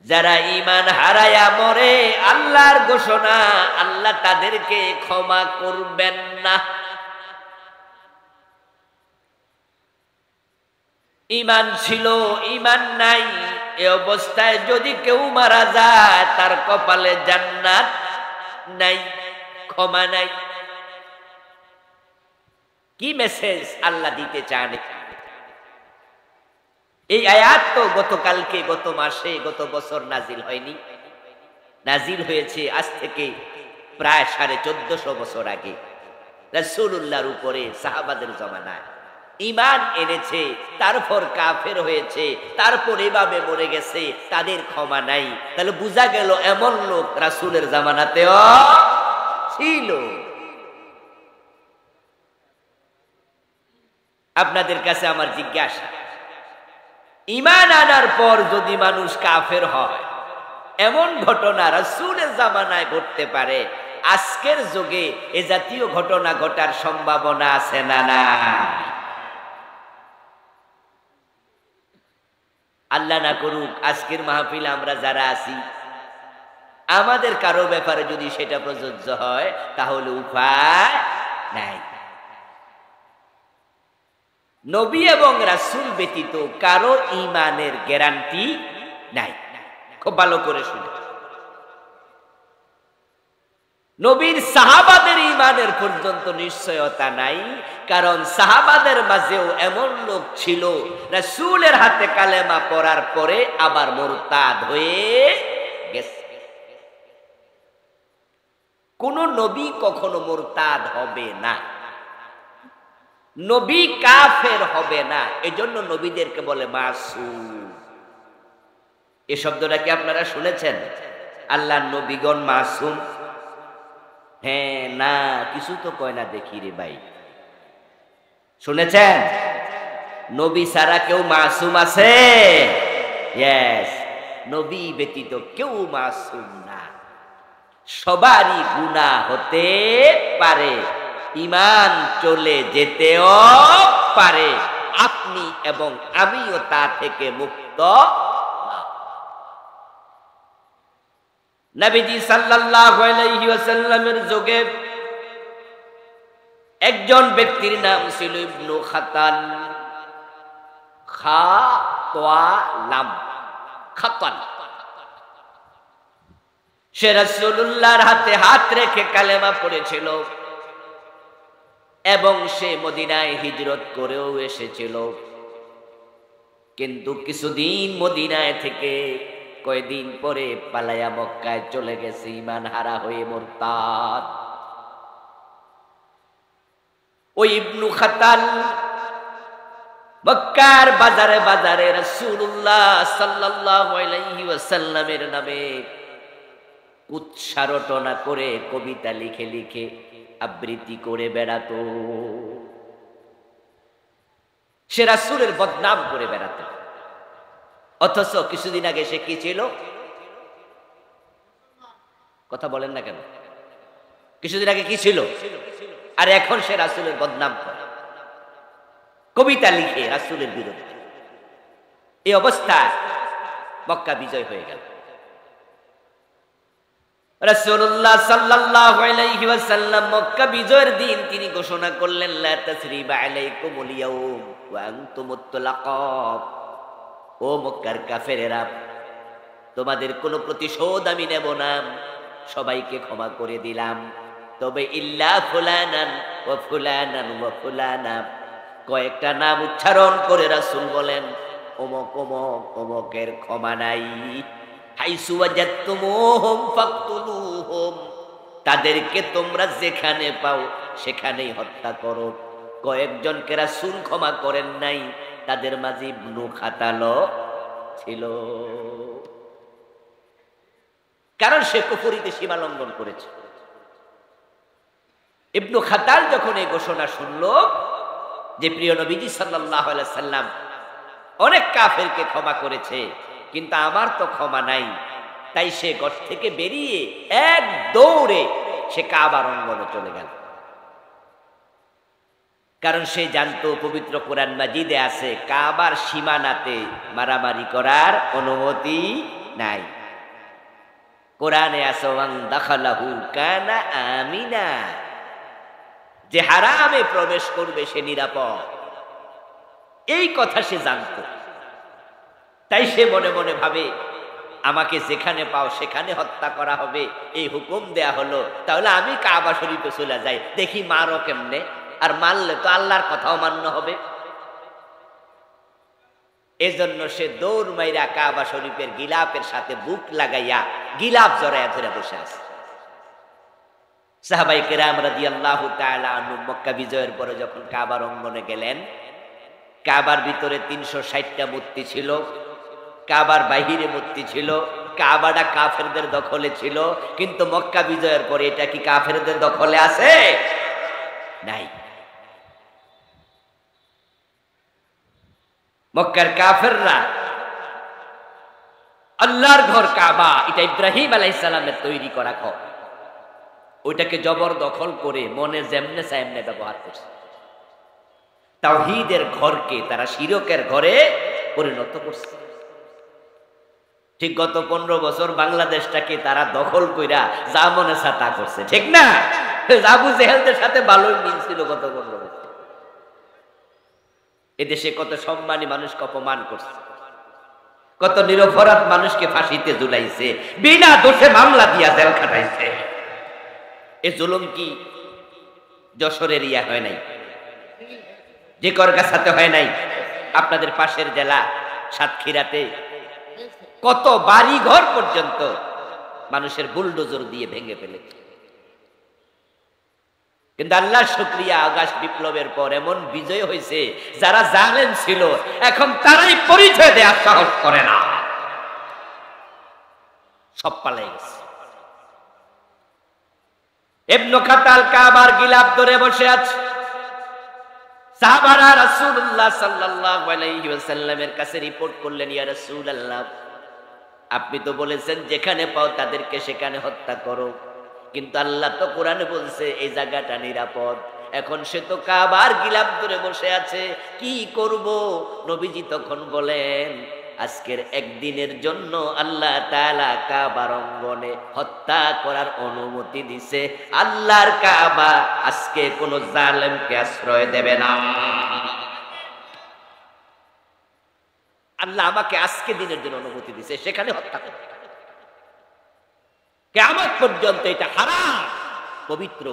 যারা ঈমান হারায়া মরে, আল্লাহর ঘোষণা, আল্লাহ তাদেরকে ক্ষমা করবেন না। ঈমান ছিল, ঈমান নাই, এ অবস্থায় যদি কেউ মারা যায়, তার কপালে জান্নাত নাই, ক্ষমা নাই। কি মেসেজ আল্লাহ দিতে চান? এই আয়াত তো গতকালকে, গত মাসে, গত বছর নাজিল হয়নি, নাজিল হয়েছে আজ থেকে প্রায় 1450 বছর আগে রাসূলুল্লাহর উপরে, সাহাবাদের জমানায়। ঈমান এনেছে, তারপর কাফের হয়েছে, তারপর এভাবে মরে গেছে, তাদের ক্ষমা নাই। তাহলে বোঝা গেল এমন লোক রাসূলের জামানাতেও ছিল। আপনাদের কাছে আমার জিজ্ঞাসা, ঈমান আনার পর যদি মানুষ কাফের হয়, এমন ঘটনা রাসূলের জামানায় ঘটতে পারে, আজকের যুগে এ জাতীয় ঘটনা ঘটার সম্ভাবনা আছে না? না। আল্লাহ না করুক আজকের মাহফিলে আমরা যারা আছি, আমাদের কারো ব্যাপারে যদি সেটা প্রযোজ্য হয়, তাহলে উপায় নাই। নবী এবং রাসূল ব্যতীত কারো ঈমানের গ্যারান্টি নাই। খুব ভালো করে শুনে, নবীর সাহাবাদের ঈমানের পর্যন্ত নিশ্চয়তা নাই, কারণ সাহাবাদের মাঝেও এমন লোক ছিল রাসূলের হাতে কালেমা পড়ার পরে আবার মুরতাদ হয়ে গেছে। কোন নবী কখনো মুরতাদ হবে না, নবী কাফের হবে না। এজন্য নবীদেরকে বলে মাসুম। এই শব্দটা কি আপনারা শুনেছেন? আল্লাহর নবীগণ মাসুম? হ্যাঁ, না, কিছু তো কয় না দেখি রে ভাই। শুনেছেন? নবী ছাড়া কেউ মাসুম আছে? ইয়েস, নবী ব্যতীত কেউ মাসুম না। সবারই গুনাহ হতে পারে, ঈমান চলে যেতেও পারে, আপনি এবং আমিও তা থেকে মুক্ত। নবীজি সাল্লাল্লাহু আলাইহি ওয়াসাল্লামের যুগে একজন ব্যক্তির নাম ছিল ইবনু খাতাল, খা তোয়া লাম, খাতাল। সে রাসূলুল্লাহর হাতে হাত রেখে কালেমা পড়েছিল এবং সে মদিনায় হিজরত করেও এসেছিল। কিন্তু কিছুদিন মদিনায় থেকে কয়েকদিন পরে পালায়া মক্কায় চলে গেছে, ঈমান হারা হয়ে মুরতাদ। ওই ইবনু খাতাল মক্কার বাজারে বাজারে রাসূলুল্লাহ সাল্লাল্লাহু আলাইহি ওয়াসাল্লামের নামে উচ্চারণা করে, কবিতা লিখে লিখে আবৃত্তি করে বেড়াতো। সে রাসূলের বদনাম করে বেড়াতো। অথচ কিছুদিন আগে সে কি ছিল? কথা বলেন না কেন? কিছুদিন আগে কি ছিল? আর এখন সে রাসূলের বদনাম করে, কবিতা লিখে রাসূলের বিরুদ্ধে। এই অবস্থায় মক্কা বিজয় হয়ে গেল। রাসূলুল্লাহ সাল্লাল্লাহু আলাইহি ওয়াসাল্লাম মক্কা বিজয়ের দিন তিনি ঘোষণা করলেন, লা তাসরিবা আলাইকুমুল ইয়াউম ওয়া আনতুমুত তুলাকাব। ও মক্কার কাফেরেরা, তোমাদের কোনো প্রতিশোধ আমি নেব না, সবাইকে ক্ষমা করে দিলাম। তবে ইল্লা ফুলানান ওয়া ফুলানান ওয়া ফুলানা, কয়েকটা নাম উচ্চারণ করে রাসূল বলেন, অমুক অমুক অমুকের ক্ষমা নাই। হাইসু ওয়াজাদতুমুহুম ফাকতুলুহুম, তাদেরকে তোমরা যেখানে পাও সেখানেই হত্যা করো। কয়েকজনকে রাসূল ক্ষমা করেন নাই, তাদের মাঝে ইবনু খাতাল ছিল, কারণ সে কুফরিতে সীমা লঙ্ঘন করেছে। ইবনু খাতাল যখন এই ঘোষণা শুনল যে প্রিয় নবীজি সাল্লাল্লাহু আলাইহি সাল্লাম অনেক কাফেরকে ক্ষমা করেছে, কিন্তু আমার তো ক্ষমা নাই, তাই সে ঘর থেকে বেরিয়ে এক দৌড়ে সে কাবার অঙ্গনে চলে গেল। কারণ সে জানতো পবিত্র কোরআন মাজিদে আছে কাবার সীমানাতে মারামারি করার অনুমতি নাই। কোরআনে আছে ওয়ান দাখালাহু কানা আমিনা, যে হারামে প্রবেশ করবে সে নিরাপদ। এই কথা সে জানত। তাই সে মনে মনে ভাবে আমাকে যেখানে পাও সেখানে হত্যা করা হবে, এই হুকুম দেয়া হলো, তাহলে আমি কাবা শরীফে চলে যাই, দেখি মারো কেমনে, আর মারলে তো আল্লাহর কথাও মান্য হবে। এজন্য সে দৌড় মাইরা কাবা শরীফের গিলাফের সাথে বুক লাগাইয়া গিলাফ জড়াইয়া ধরে বসে আছে। সাহাবায়ে কেরাম রাদিয়াল্লাহু তাআলা আনহু মক্কা বিজয়ের পরে যখন কাবার অঙ্গনে গেলেন, কাবার ভিতরে ৩৬০টা মূর্তি ছিল, কাবার বাহিরে মূর্তি ছিল, কাবাটা কাফেরদের দখলে ছিল। কিন্তু মক্কা বিজয়ের পরে এটা কি কাফেরদের দখলে আছে? নাই। মক্কার কাফেররা আল্লাহর ঘর কাবা, এটা ইব্রাহিম আলাইহিস সালামের তৈরি করা ঘর, ওইটাকে জবরদখল করে মনে যেমনে চায় এমনে ব্যবহার করছে। তাওহীদের ঘরকে তারা শিরকের ঘরে পরিণত করছে। ঠিক গত 15 বছর বাংলাদেশটাকে তারা দখল কইরা যা মনে চা তা করছে, ঠিক না? আবু জেহেলদের সাথে ভালোই মিল ছিল গত 15 বছর। এদেশে কত সম্মানী মানুষকে অপমান করছে, কত নিরপরাধ মানুষকে ফাঁসিতে ঝুলাইছে, বিনা দোষে মামলা দিয়া জেল খাটাইছে। এ জুলুম কি যশোরের ইয়া হয় নাই, যে করগাছাতে হয় নাই, আপনাদের পাশের জেলা সাতক্ষীরাতে কত বাড়ি ঘর পর্যন্ত মানুষের বুলডোজার দিয়ে ভেঙে ফেলেছে। কিন্তু আল্লাহর শুকরিয়া, আগস্ট বিপ্লবের পর এমন বিজয় হয়েছে, যারা জালেম ছিল এখন তারাই পরিচয় দেওয়ার সাহস করে না, সব পালাই গেছে। ইবনে খাতাল কাবার গিলাফ ধরে বসে আছে। সাহাবারা রাসূলুল্লাহ সাল্লাল্লাহু আলাইহি ওয়াসাল্লামের কাছে রিপোর্ট করলেন, ইয়া রাসূলুল্লাহ, আপনি তো বলেছেন যেখানে পাও তাদেরকে সেখানে হত্যা করো, কিন্তু আল্লাহ তো কোরআনে বলছে এই জায়গাটা নিরাপদ। এখন সে তো কাবার গিলাফ ধরে বসে আছে, কি করব? নবীজি তখন বলেন, আজকের একদিনের জন্য আল্লাহ তাআলা কাবার অঙ্গনে হত্যা করার অনুমতি দিছে। আল্লাহর কাবা আজকে কোন জালেমকে আশ্রয় দেবে না। আল্লাহ আমাকে আজকে দিনের জন্য অনুমতি দিছে, সেখানে হত্যা করবে। কিয়ামত পর্যন্ত এটা হারাম, পবিত্র,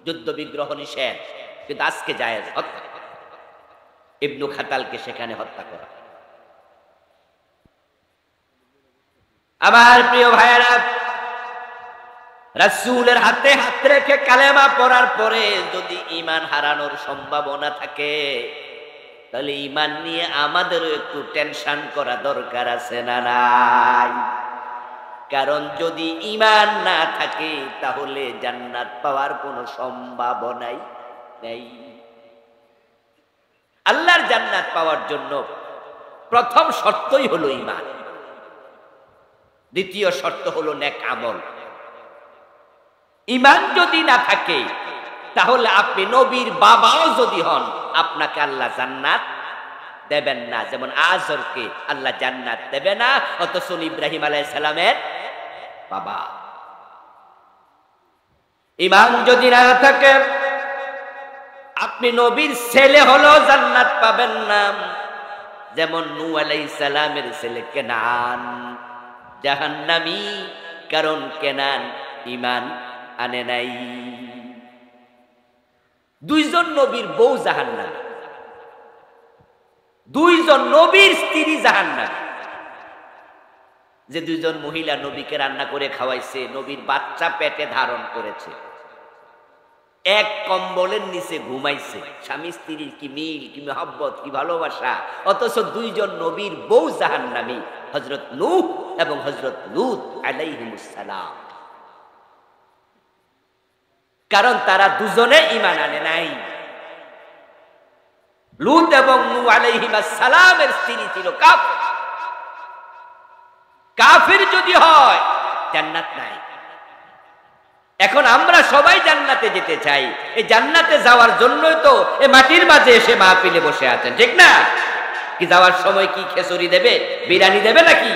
যুদ্ধ বিগ্রহ নিষেধ, কিন্তু আজকে জায়েজ হত্যা। ইবনে খাতালকে সেখানে হত্যা করা। আমার প্রিয় ভাইয়েরা, রাসূলের হাতে হাত রেখে কালেমা পড়ার পরে যদি ঈমান হারানোর সম্ভাবনা থাকে, তাহলে ঈমান নিয়ে আমাদেরও একটু টেনশন করা দরকার আছে না নাই? কারণ যদি ঈমান না থাকে তাহলে জান্নাত পাওয়ার কোনো সম্ভাবনাই নেই। আল্লাহর জান্নাত পাওয়ার জন্য প্রথম শর্তই হলো ঈমান, দ্বিতীয় শর্ত হলো নেক আমল। ঈমান যদি না থাকে তাহলে আপনি নবীর বাবাও যদি হন, আপনাকে আল্লাহ জান্নাত দেবেন না। যেমন আজরকে আল্লাহ জান্নাত দেবে না, অথচ ইব্রাহিম আলাইহিস সালামের বাবা। ঈমান যদি না থাকে আপনি নবীর ছেলে হলো জান্নাত পাবেন না। যেমন নূহ আলাইহিস সালামের ছেলে কেনান জাহান্নামী, কারণ কেনান ঈমান আনে নাই। দুইজন নবীর বউ জাহান্নামী, দুইজন নবীর স্ত্রী জাহান্নামী। যে দুইজন মহিলা নবীকে রান্না করে খাওয়াইছে, নবীর বাচ্চা পেটে ধারণ করেছে, এক কম্বলের নিচে ঘুমাইছে, স্বামী স্ত্রীর কি মিল, কি মহব্বত, কি ভালোবাসা, অথচ দুইজন নবীর বউ জাহান্নামী, হযরত নূহ এবং হযরত লূত আলাইহিমুস সালাম। কারণ তারা দুজনে ঈমান আনে নাই। লূত এবং নূহ আলাইহিমুস সালামের স্ত্রী ছিল কাফের। কাফের যদি হয় জান্নাত নাই। এখন আমরা সবাই জান্নাতে যেতে চাই, এই জান্নাতে যাওয়ার জন্যই তো এই মাটির মাঝে এসে মাহফিলে বসে আছেন, ঠিক না? কি যাওয়ার সময় কি খেচুড়ি দেবে, বিরিয়ানি দেবে নাকি?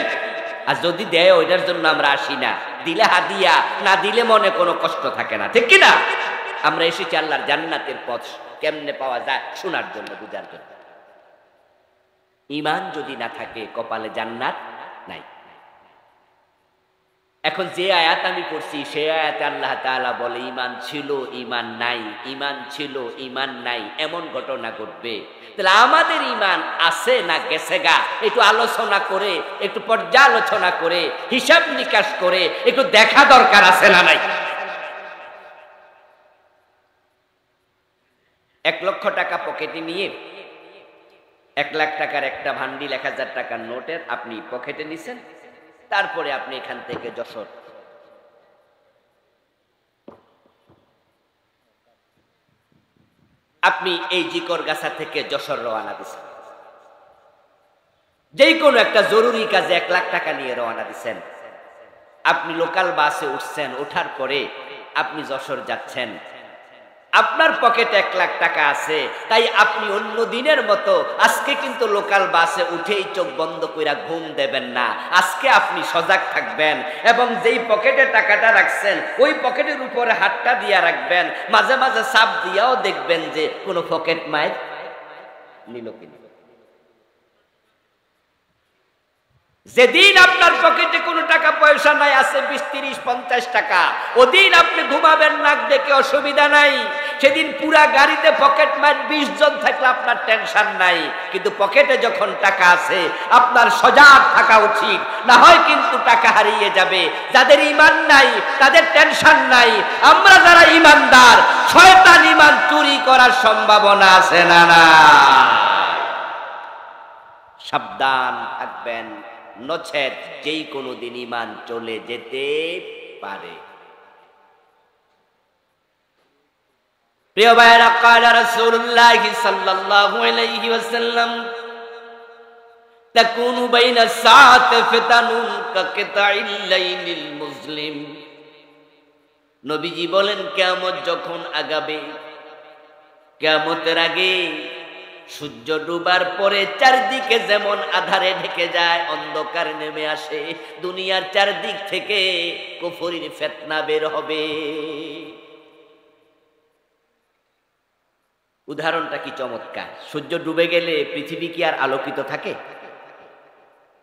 আর যদি দেয় ওইটার জন্য আমরা আসি না, দিলে হাদিয়া, না দিলে মনে কোনো কষ্ট থাকে না, ঠিক কিনা? আমরা এসেছি আল্লাহর জান্নাতের পথ কেমনে পাওয়া যায় শোনার জন্য, বুঝার জন্য। ঈমান যদি না থাকে কপালে জান্নাত নাই। এখন যে আয়াত আমি পড়ছি সেই আয়াতে আল্লাহ তাআলা বলে ঈমান ছিল ঈমান নাই, ঈমান ছিল ঈমান নাই, এমন ঘটনা ঘটবে। তাহলে আমাদের ঈমান আছে না গেছে গা, একটু আলোচনা করে, একটু পর্যালোচনা করে, হিসাব নিকাশ করে একটু দেখা দরকার আছে না নাই? 1 লক্ষ টাকা পকেটে নিয়ে 1 লাখ টাকার একটা ভান্ডিল 1000 টাকার নোটের আপনি পকেটে নিছেন, তারপরে আপনি এখান থেকে যশোর আপনি এই জিকরগাছা থেকে যশোর রওনা দিছেন, যেই কোনো একটা জরুরি কাজে 1 লাখ টাকা নিয়ে রওনা দিছেন। আপনি লোকাল বাসে উঠছেন, ওঠার পরে আপনি যশোর যাচ্ছেন, আপনার পকেটে 1 লাখ টাকা আছে, তাই আপনি অন্য দিনের মতো আজকে কিন্তু লোকাল বাসে উঠেই চোখ বন্ধ কইরা ঘুম দেবেন না। আজকে আপনি সজাগ থাকবেন এবং যেই পকেটে টাকাটা রাখছেন ওই পকেটের উপরে হাতটা দিয়া রাখবেন, মাঝে মাঝে চাপ দিয়াও দেখবেন যে কোনো পকেট মাইর নিল কিনা। যেদিন আপনার পকেটে কোনো টাকা পয়সা নাই, আছে 20, 30, 50 টাকা, ওদিন আপনি ঘুমাবেন নাক ডেকে, অসুবিধা নাই। সেদিন পুরা গাড়িতে পকেট মার 20 জন থাকলে আপনার টেনশন নাই, কিন্তু পকেটে যখন টাকা আছে আপনার সজাগ থাকা উচিত, না হয় কিন্তু টাকা হারিয়ে যাবে। যাদের ঈমান নাই তাদের টেনশন নাই, আমরা যারা ঈমানদার শয়তান ঈমান চুরি করার সম্ভাবনা আছে না না? সাবধান থাকবেন, নচেত যেই কোনো দিন ঈমান চলে যেতে পারে। প্রিয় ভাইরা, قال رسول الله صلى الله عليه وسلم تكون بين الساعة فتن كقطع الليل المظلم। নবীজি বলেন কিয়ামত যখন আগাবে, কিয়ামতের আগে সূর্য ডুবার পরে চারদিকে যেমন আধারে ঢেকে যায়, অন্ধকার নেমে আসে, দুনিয়ার চারদিক থেকে কুফরির ফিতনা বের হবে। উদাহরণটা কি চমৎকার! সূর্য ডুবে গেলে পৃথিবী কি আর আলোকিত থাকে?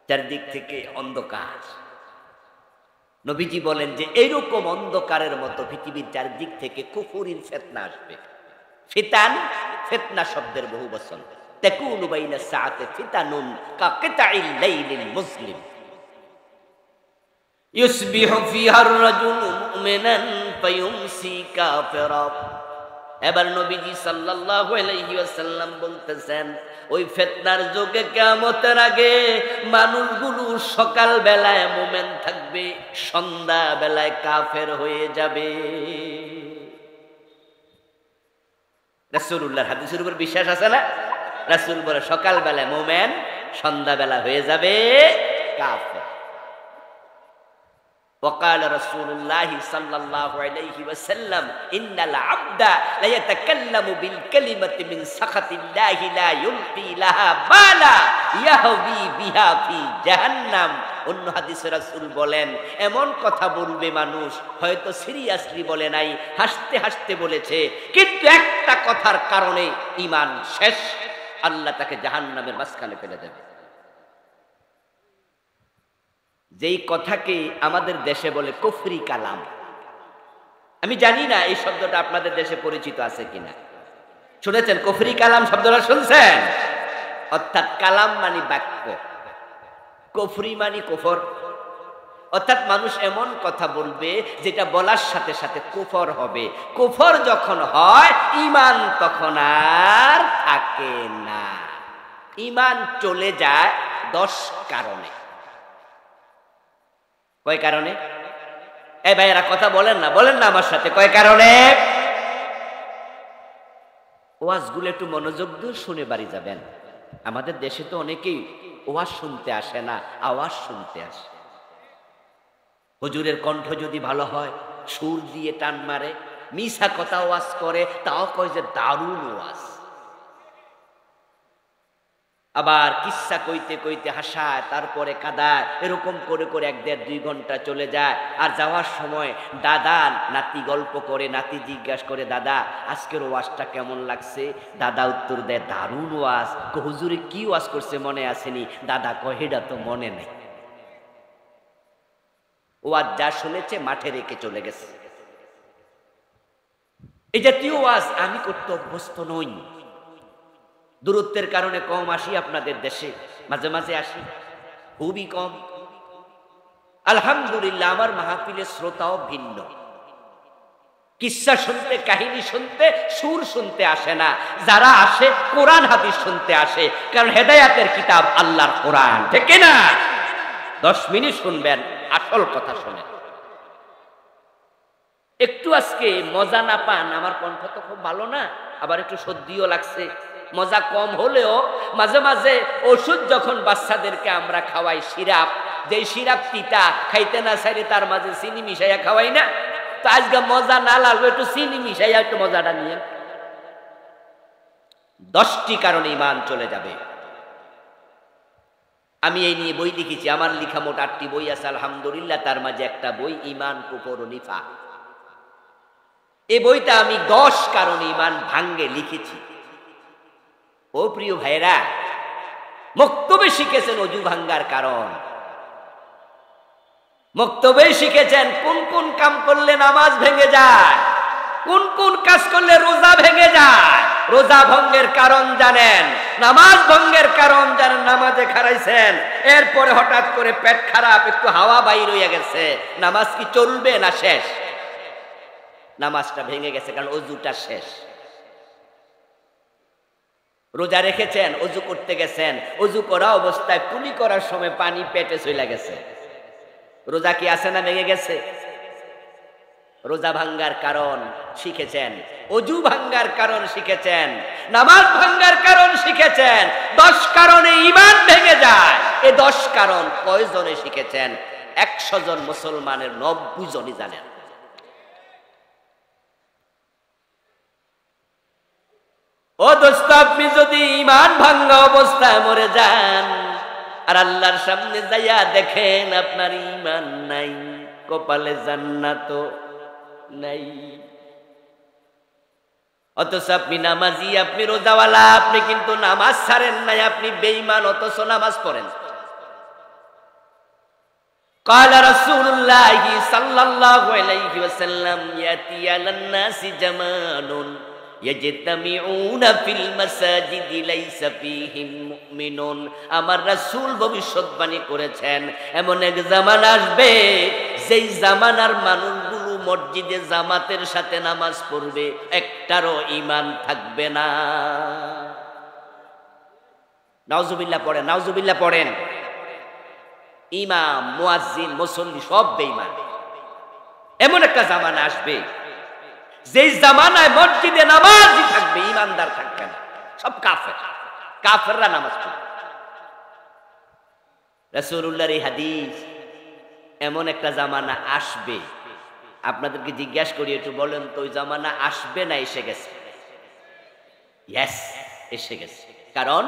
চারদিক থেকে অন্ধকার। নবীজি বলেন যে এইরকম অন্ধকারের মতো পৃথিবীর চারদিক থেকে কুফরির ফিতনা আসবে। ফিতান, ফিতনা শব্দের বহু বচন। তাকুনু বাইনা সাআতি ফিতানুন কাকিতাইল লাইলিল মুসলিম ইউসবিহু ফিহা আর-রাজুলু মুমিনান ফায়ুমসি কাফিরা। এবার নবীজি সাল্লাল্লাহু আলাইহি ওয়াসাল্লাম বলতেছেন, ওই ফিতনার যুগে কিয়ামতের আগে মানুষগুলো সকাল বেলায় মুমিন থাকবে, সন্ধ্যা বেলায় কাফের হয়ে যাবে। রাসূলুল্লাহর হাদিসের উপর বিশ্বাস আছে না? রাসূল বলে সকাল বেলায় মুমিন, সন্ধ্যা বেলা হয়ে যাবে কাফের। وقال رسول الله صلى الله عليه وسلم إن العبد لا يتكلم بالكلمة من سخط الله لا يلقي لها بالا يهوي بها في جهنم। অন্য হাদিসে রাসূল বলেন এমন কথা বলবে মানুষ, হয়তো সিরিয়াসলি বলে নাই, হাসতে হাসতে বলেছে, কিন্তু একটা কথার কারণে ঈমান শেষ, আল্লাহ তাকে জাহান্নামের মাঝখানে ফেলে দেবে। যেই কথাকে আমাদের দেশে বলে কুফরি কালাম। আমি জানি না এই শব্দটা আপনাদের দেশে পরিচিত আছে কিনা। শুনেছেন কুফরি কালাম শব্দটা? শুনছেন? অর্থাৎ কালাম মানে বাক্য, কুফরি মানে কুফর। অর্থাৎ মানুষ এমন কথা বলবে যেটা বলার সাথে সাথে কুফর হবে। কুফর যখন হয় ঈমান তখন আর থাকে না। ঈমান চলে যায় 10 কারণে। কয় কারণে? এই ভাইয়েরা কথা বলেন না, বলেন না আমার সাথে, কয় কারণে? ওয়াজগুলো একটু মনোযোগ দিয়ে শুনে বাড়ি যাবেন। আমাদের দেশে তো অনেকেই ওয়াজ শুনতে আসে না, আওয়াজ শুনতে আসে। হুজুরের কণ্ঠ যদি ভালো হয়, সুর দিয়ে টান মারে, মিছা কথা ওয়াজ করে, তাও কয় যে দারুণ ওয়াজ। আবার কিস্সা কইতে কইতে হাসায়, তারপরে কাঁদায়, এরকম করে করে 1-1.5-2 ঘন্টা চলে যায়। আর যাওয়ার সময় দাদা নাতি গল্প করে, নাতি জিজ্ঞাসা করে, দাদা আজকের ওয়াজটা কেমন লাগছে? দাদা উত্তর দেয়, দারুণ ওয়াজ। হুজুরে কি ওয়াজ করছে মনে আসেনি? দাদা কয়, এটা তো মনে নেই। ওয়াজ যা শুনেছে মাঠে রেখে চলে গেছে। এই জাতীয় ওয়াজ আমি করতে অভ্যস্ত নই। দূরত্বের কারণে কম আসি আপনাদের দেশে, মাঝে মাঝে আসি, খুবই কম। আলহামদুলিল্লাহ আমার মাহফিলের শ্রোতাও ভিন্ন। কিস্সা শুনতে, কাহিনী শুনতে, সুর শুনতে আসে না। যারা আসে কোরআন হাদিস শুনতে আসে, কারণ হেদায়াতের কিতাব আল্লাহর কোরআন, ঠিক না? 10 মিনিট শুনবেন, আসল কথা শোনেন। একটু আজকে মজা না পান, আমার কণ্ঠ তো খুব ভালো না, আবার একটু সর্দিও লাগছে। মজা কম হলেও মাঝে মাঝে ওষুধ যখন বাচ্চাদেরকে আমরা খাওয়াই, সিরাপ, যে সিরাপ তিতা খাইতে না চাইলে তার মাঝে চিনি মিশাইয়া খাওয়াই না, তো আজকে মজা না লাগবে, একটু চিনি মিশাইয়া একটু মজাটা নিয়ে। 10টি কারণে ঈমান চলে যাবে। আমি এই নিয়ে বই লিখেছি, আমার লেখা মোট 8টি বই আছে আলহামদুলিল্লাহ। তার মাঝে একটা বই ঈমান কুফর ও নিফাক। এই বইটা আমি 10 কারণে ঈমান ভাঙ্গে লিখেছি। ও প্রিয় ভাইরা, মক্তবে শিখেছেন ওযু ভাঙ্গার কারণ, মক্তবে শিখেছেন কোন কোন কাম করলে নামাজ ভেঙে যায়, কোন কোন কাজ করলে রোজা ভেঙে যায়। রোজা ভঙ্গের কারণ জানেন, নামাজ ভঙ্গের কারণ জানেন, নামাজে খারাইছেন, এরপরে হঠাৎ করে পেট খারাপ, একটু হাওয়া বাইর হয়ে গেছে, নামাজ কি চলবে না শেষ? নামাজটা ভেঙে গেছে কারণ ওযুটা শেষ। রোজা রেখেছেন, ওযু করতে গেছেন, ওযু করা অবস্থায় কুলি করার সময় পানি পেটে চলে গেছে, রোজা কি আছে না ভেঙে গেছে? রোজা ভাঙ্গার কারণ শিখেছেন, ওযু ভাঙ্গার কারণ শিখেছেন, নামাজ ভাঙ্গার কারণ শিখেছেন। 10 কারণে ঈমান ভেঙে যায়। এই 10 কারণ কয়জনে শিখেছেন? 100 জন মুসলমানের 90 জনই জানেন। ও দোস্ত, আপনি যদি ঈমান ভাঙ্গা অবস্থায় মরে যান আর আল্লাহর সামনে যাইয়া দেখেন আপনার ঈমান নাই, কপালে জান্নাত নাই, অথচ আপনি নামাজি, আপনি রোজাওয়ালা, আপনি কিন্তু নামাজ ছাড়েন নাই, আপনি বেঈমান, অথচ নামাজ পড়েন। قال رسول الله صلى الله عليه وسلم يأتي على الناس زمان يجتمعون في المساجد ليس فيهم مؤمنون। আমার রাসূল ভবিষ্যৎবাণী করেছেন, এমন এক জামানা আসবে যেই জামানার মানুষগুলো মসজিদে জামাতের সাথে নামাজ পড়বে, একটারও ঈমান থাকবে না। নাউজুবিল্লাহ পড়েন, নাউজুবিল্লাহ পড়েন। ইমাম, মুয়াজ্জিন, মুসল্লি সব বেঈমান। এমন একটা জামানা আসবে যেই জামানায় মসজিদে নামাজই থাকবে, ঈমানদার থাকবে না, সব কাফের। কাফেররা নামাজ পড়বে। রাসূলুল্লাহর এই হাদিস, এমন একটা জামানা আসবে। আপনাদেরকে জিজ্ঞাসা করি, একটু বলেন তো, ওই জামানা আসবে না এসে গেছে? ইয়েস, এসে গেছে। কারণ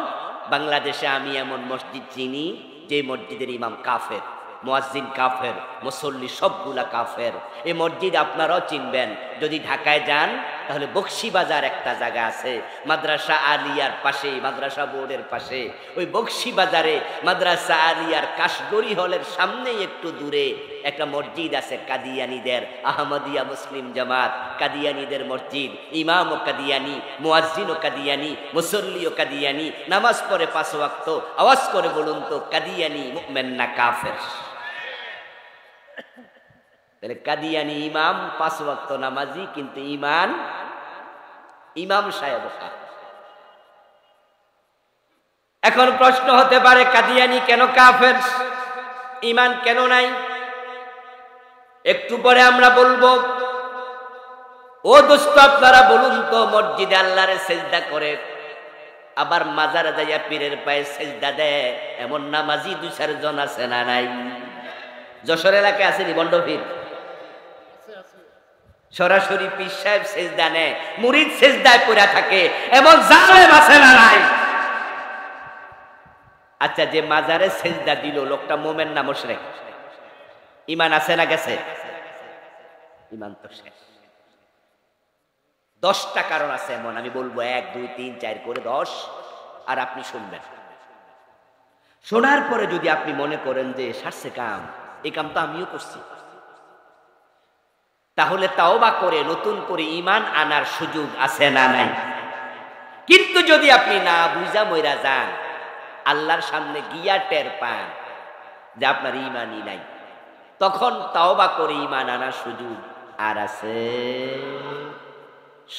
বাংলাদেশে আমি এমন মসজিদ চিনি যে মসজিদের ইমাম কাফের, মুয়াজ্জিন কাফের, মুসল্লি সবগুলা কাফের। এই মসজিদ আপনারাও চিনবেন, যদি ঢাকায় যান তাহলে বকশীবাজার একটা জায়গা আছে, মাদ্রাসা আলিয়ার পাশে, মাদ্রাসা বোর্ডের পাশে। ওই বকশীবাজারে মাদ্রাসা আলিয়ার কাশগড়ি হলের সামনেই একটু দূরে একটা মসজিদ আছে কাদিয়ানীদের, আহমদিয়া মুসলিম জামাত কাদিয়ানীদের মসজিদ। ইমাম ও কাদিয়ানী, মুয়াজ্জিন ও কাদিয়ানী, মুসল্লি ও কাদিয়ানী, নামাজ পড়ে 5 ওয়াক্ত। আওয়াজ করে বলুন তো, কাদিয়ানী মুমিন না কাফের? তাহলে কাদিয়ানী ইমাম 5 ওয়াক্ত নামাজি, কিন্তু ঈমান, ইমাম সাহেব কাফের। এখন প্রশ্ন হতে পারে, কাদিয়ানী কেন কাফের, ঈমান কেন নাই? একটু পরে আমরা বলবো। ও দোস্ত, আপনারা বলুন তো, মসজিদে আল্লাহরে সেজদা করে, আবার মাজারে যাইয়া পীরের পায়ে সেজদা দেয়, এমন নামাজি 2-4 জন আছে না নাই? যশোর এলাকায় আছে নি বন্ড পীর? সরাসরি পীর সাহেব সেজদা নেয়, মুরিদ সেজদায় পড়ে থাকে, এমন জালেম আছে না নাই? আচ্ছা, যে মাজারে সেজদা দিল লোকটা মোমেন না মুশরিক? ঈমান আছে না গেছে? ঈমান তো শেষ। 10টা কারণ আছে এমন, আমি বলবো 1 2 3 4 করে 10, আর আপনি শুনবেন। শোনার পরে যদি আপনি মনে করেন যে সারছে কাম, এই কাম তো আমিও করছি, তাহলে তাওবা করে নতুন করে ঈমান আনার সুযোগ আছে না নাই? কিন্তু যদি আপনি না বুঝা মইরা যান, আল্লাহর সামনে গিয়া টের পান যে আপনার ঈমানই নাই, তখন তাওবা করে ঈমান আনার সুযোগ আর আছে?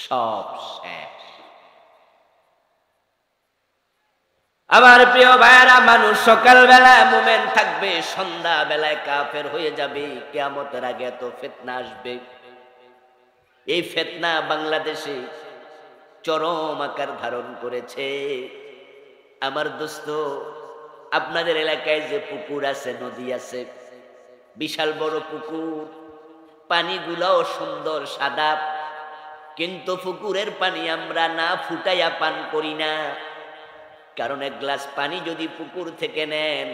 সব শেষ। আমার প্রিয় ভাইরা, মানুষ সকাল বেলায় মুমিন থাকবে, সন্ধ্যা বেলায় কাফের হয়ে যাবে। কিয়ামতের আগে এত ফিতনা আসবে। এই ফিতনা বাংলাদেশে চরম আকার ধারণ করেছে। আমার দোস্ত, আপনাদের এলাকায় যে পুকুর আছে, নদী আছে, বিশাল বড় পুকুর, পানিগুলাও সুন্দর সাদা, কিন্তু পুকুরের পানি আমরা না ফুটাইয়া পান করি না। কারণ 1 গ্লাস পানি যদি পুকুর থেকে নেন,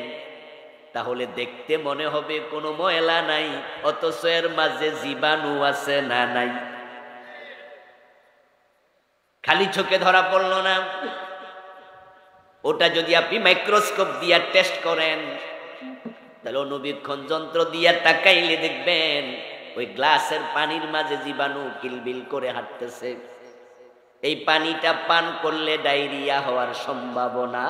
তাহলে দেখতে মনে হবে কোনো ময়লা নাই, অথচ এর মাঝে জীবাণু আছে না নাই? খালি চোখে ধরা পড়ল না। ওটা যদি আপনি মাইক্রোস্কোপ দিয়ে টেস্ট করেন, তাহলে অনুবীক্ষণ যন্ত্র দিয়ে তাকাইলে দেখবেন ওই গ্লাসের পানির মাঝে জীবাণু কিলবিল করে হাঁটতেছে। এই পানিটা পান করলে ডায়রিয়া হওয়ার সম্ভাবনা।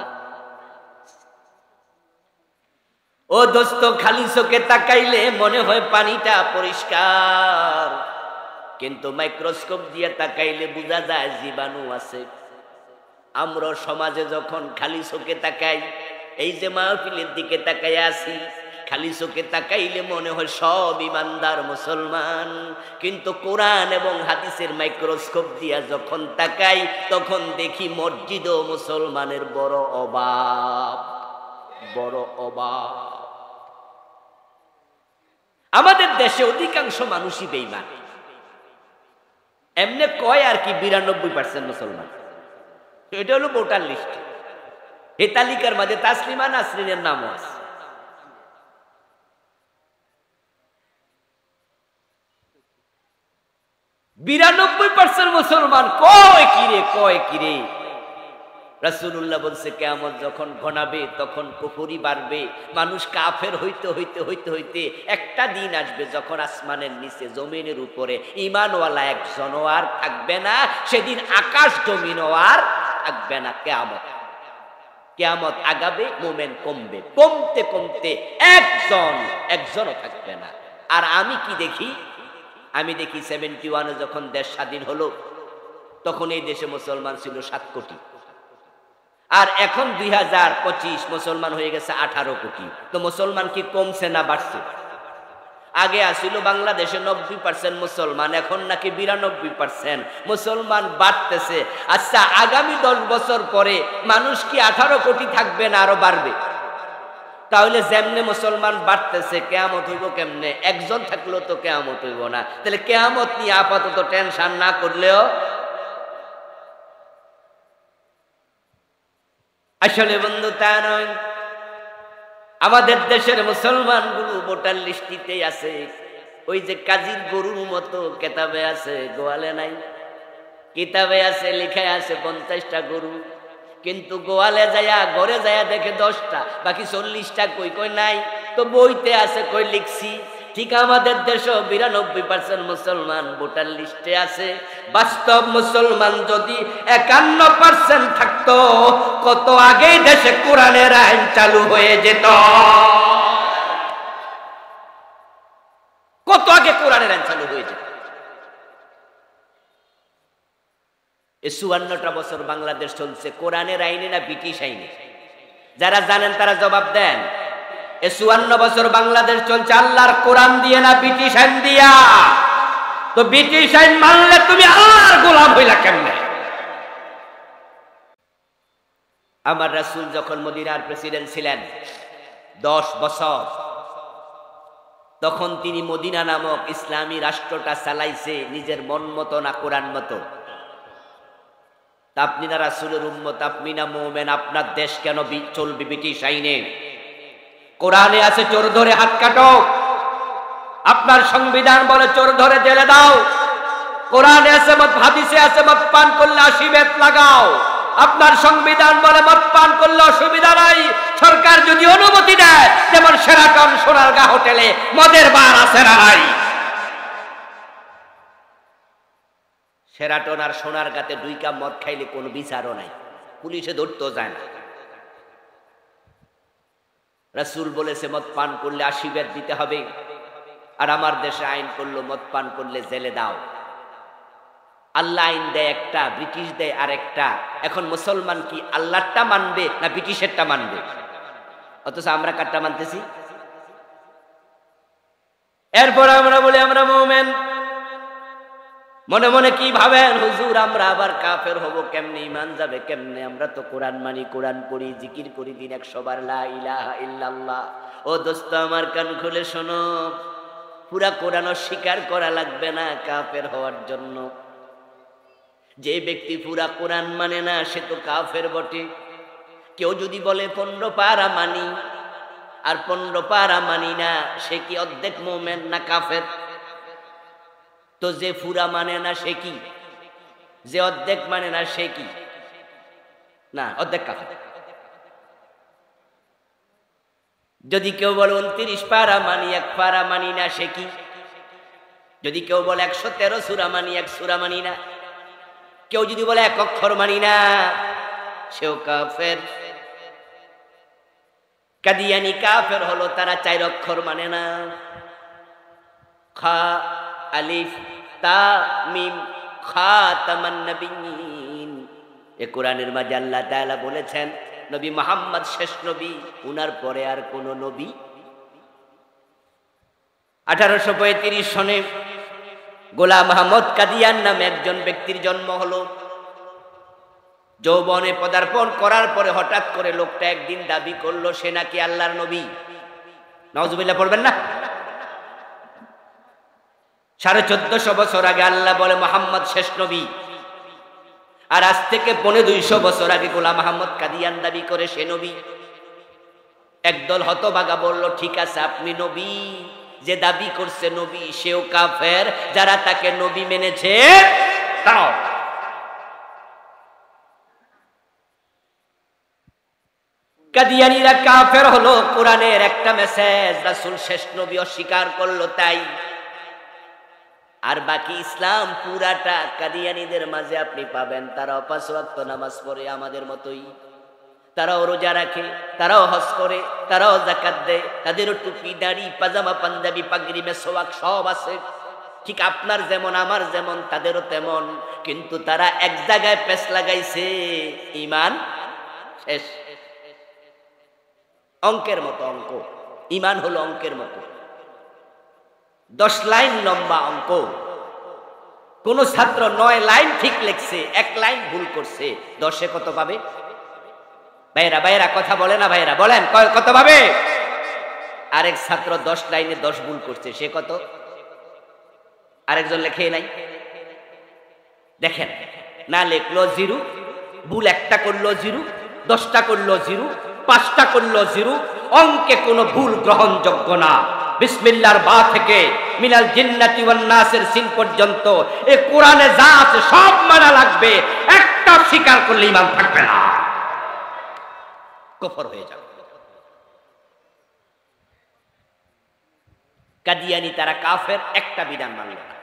ও দোস্ত, খালি চোখে তাকাইলে মনে হয় পানিটা পরিষ্কার, কিন্তু মাইক্রোস্কোপ দিয়ে তাকাইলে বোঝা যায় জীবাণু আছে। আমরা সমাজে যখন খালি চোখে তাকাই, এই যে মাহফিলের দিকে তাকাইয়া আছি, খালি চোখে তাকাইলে মনে হয় সব ইমানদার মুসলমান, কিন্তু কোরআন এবং হাদিসের মাইক্রোস্কোপ দিয়া যখন তাকাই, তখন দেখি মসজিদ ও মুসলমানের বড় অভাব, বড় অভাব। আমাদের দেশে অধিকাংশ মানুষই বেঈমান। এমনি কয় আর কি 92% মুসলমান। এটা হলো ভোটার লিস্ট। এই তালিকার মাঝে তাসলিমা নাসরিনের নামও আছে। ,92% মুসলমান। কয় কিরে, কয় কিরে? রাসূলুল্লাহ বলছে, কিয়ামত যখন ঘনাবে তখন কুফরি বাড়বে, মানুষ কাফের হইতে হইতে হইতে হইতে একটা দিন আসবে যখন আসমানের নিচে জমিনের উপরে ঈমানওয়ালা একজনও আর থাকবে না। সেদিন আকাশ জমিনও আর থাকবে না। কিয়ামত, কিয়ামত আগাবে, মুমিন কমবে, কমতে কমতে একজনও থাকবে না। আর আমি কি দেখি? আমি দেখি 71-এ যখন দেশ স্বাধীন হলো, তখন এই দেশে মুসলমান ছিল 7 কোটি, আর এখন 2025 মুসলমান হয়ে গেছে 18 কোটি। তো মুসলমান কি কমছে না বাড়ছে? আগে আসিল বাংলাদেশে 90% মুসলমান, এখন নাকি 92% মুসলমান বাড়তেছে। আচ্ছা, আগামী 10 বছর পরে মানুষ কি 18 কোটি থাকবে না আরো বাড়বে? তাহলে যেমনে মুসলমান বাড়তেছে, কিয়ামত হইব কেমনে? একজন থাকলেও তো কিয়ামত হইব না। তাহলে কিয়ামত নিয়ে আপাতত টেনশন না করলেও, আসলে বন্ধু তা নয়। আমাদের দেশের মুসলমানগুলো ভোটার লিস্টিতে আছে, ওই যে কাজীর গরুর মতো কেতাবে আছে, গোয়ালে নাই। কিতাবে আছে, লেখায় আছে 50টা গরু, কিন্তু গোয়ালে যায়া ঘরে যায়া দেখে 10টা, বাকি 40টা কই কই নাই। তো বইতে আছে কই লিখছি। ঠিক আমাদের দেশে 92% মুসলমান ভোটার লিস্টে আছে। বাস্তব মুসলমান যদি 51% থাকতো, কত আগেই দেশে কোরআনের আইন চালু হয়ে যেত। কত আগে কোরআনের আইন চালু হয়ে যেত। 54টা বছর বাংলাদেশ চলছে কোরআনের আইনে না ব্রিটিশ আইনে? যারা জানেন তারা জবাব দেন। 54 বছর বাংলাদেশ চলছে আল্লাহর কোরআন দিয়ে না ব্রিটিশ আইন দিয়া? তো ব্রিটিশ আইন মানলে তুমি আল্লাহর গোলাম হইলা কেমনে? আমার রাসূল যখন মদিনার প্রেসিডেন্ট ছিলেন 10 বছর, তখন তিনি মদিনা নামক ইসলামী রাষ্ট্রটা চালাইছে নিজের মন মতো না কোরআন মতো? আপনি না রাসূলের উম্মত, আপনি না মুমিন, আপনার দেশ কেন চলবে ব্রিটিশ আইনে? কোরআনে আছে চোর ধরে হাত কাটো, আপনার সংবিধান বলে চোর ধরে জেলে দাও। কোরআনে আছে মদ, হাদিসে আছে মদ পান করলে 80 বেত লাগাও। আপনার সংবিধান বলে মদ পান করলে অসুবিধা নাই, সরকার যদি অনুমতি দেয়। যেমন শেরাটন সোনারগাঁ হোটেলে মদের বার আছে না নাই? শেরাটন আর সোনারগাঁতে 2 কাপ মদ খাইলে কোনো বিচারও নাই, পুলিশে ধরতেও যায় না। রাসূল বলেছে মদ পান করলে 80 বেত দিতে হবে, আর আমার দেশে আইন করলো মদ পান করলে জেলে দাও। আল্লাহ আইন দেয় একটা, ব্রিটিশ দেয় আরেকটা। এখন মুসলমান কি আল্লাহরটা মানবে না ব্রিটিশেরটা মানবে? অথচ আমরা কারটা মানতেছি। এরপর আমরা বলি আমরা মুমিন। মনে মনে কি ভাবেন, হুজুর আমরা আবার কাফের হব কেমনে, ঈমান যাবে কেমনে? আমরা তো কোরআন মানি, কোরআন পড়ি, জিকির করি দিন 100 বার লা ইলাহা ইল্লাল্লাহ। ও দোস্ত আমার কান খুলে শোনো, পুরা কোরআন স্বীকার করা লাগবে না কাফের হওয়ার জন্য। যে ব্যক্তি পুরা কোরআন মানে না সে তো কাফের বটে। কেউ যদি বলে 15 পারা মানি আর 15 পারা মানি না, সে কি অর্ধেক মুমিন না কাফের? তো যে পুরা মানে না সে কি? যে অর্ধেক মানে না সে কি? না, অর্ধেক কাফের। যদি কেউ বলে 29 পারা মানি 1 পারা মানি না, সে কি? যদি কেউ বলে 113 সূরা মানি 1 সূরা মানি না, কেউ যদি বলে 1 অক্ষর মানি না, সেও কাফের। কাদিয়ানি কাফের হলো তারা 4 অক্ষর মানে না। খা আলিফ তা মিম খাতামান নবিয়্যিন। এ কোরআনের মাঝে আল্লাহ তাআলা বলেছেন নবী মুহাম্মদ শেষ নবী, উনার পরে আর কোন নবী। 1835 সনে গোলাম আহমদ কাদিয়ান নামে একজন ব্যক্তির জন্ম হলো। যৌবনে পদার্পণ করার পরে হঠাৎ করে লোকটা একদিন দাবি করলো সে নাকি আল্লাহর নবী। নাউজুবিল্লাহ পড়বেন না? 1450 বছর আগে আল্লাহ বলে মুহাম্মদ শেষ নবী, আর আজ থেকে 250 বছর আগে গোলাম আহমদ কাদিয়ান দাবি করে সে নবী। একদল হতভাগা বলল ঠিক আছে আপনি নবী, যে দাবি করছে নবী সেও কাফের, যারা তাকে নবী মেনেছে তারাও। কাদিয়ানীরা কাফের হলো কোরআনের একটা মেসেজ রাসূল শেষ নবী অস্বীকার করলো তাই। আর বাকি ইসলাম পুরাটা কাদিয়ানীদের মাঝে আপনি পাবেন। তারাও 5 ওয়াক্ত নামাজ পড়ে আমাদের মতোই, তারাও রোজা রাখে, তারাও হজ করে, তারাও যাকাত দেয়, তাদেরও টুপি দাড়ি পাজামা পাঞ্জাবি পাগড়ি মেসওয়াক সব আছে। ঠিক আপনার যেমন আমার যেমন তাদেরও তেমন, কিন্তু তারা এক জায়গায় পেছ লাগাইছে, ঈমান শেষ। অঙ্কের মতো অঙ্ক, ঈমান হলো অঙ্কের মতো 10 লাইন লম্বা অঙ্ক। কোন ছাত্র 9 লাইন ঠিক লিখছে, 1 লাইন ভুল করছে, 10-এ কত পাবে? ভাইরা কথা বলে না, ভাইরা বলেন কত পাবে? আরেক ছাত্র 10 লাইনে 10 ভুল করছে, সে কত? আরেকজন লেখে নাই। দেখেন, না লিখলো 0, ভুল 1টা করলো 0, 10টা করলো 0, 5টা করলো 0। অঙ্কে কোনো ভুল গ্রহণযোগ্য না। বিসমিল্লাহর বা থেকে মিনাল জিন্নাতি ওয়ান নাসের সিন পর্যন্ত এই কোরআনে যা আছে সব মানা লাগবে, একটা স্বীকার করলে ঈমান থাকবে না, কুফর হয়ে যাবে। কাদিয়ানী তারা কাফের, একটা বিধান মানল না।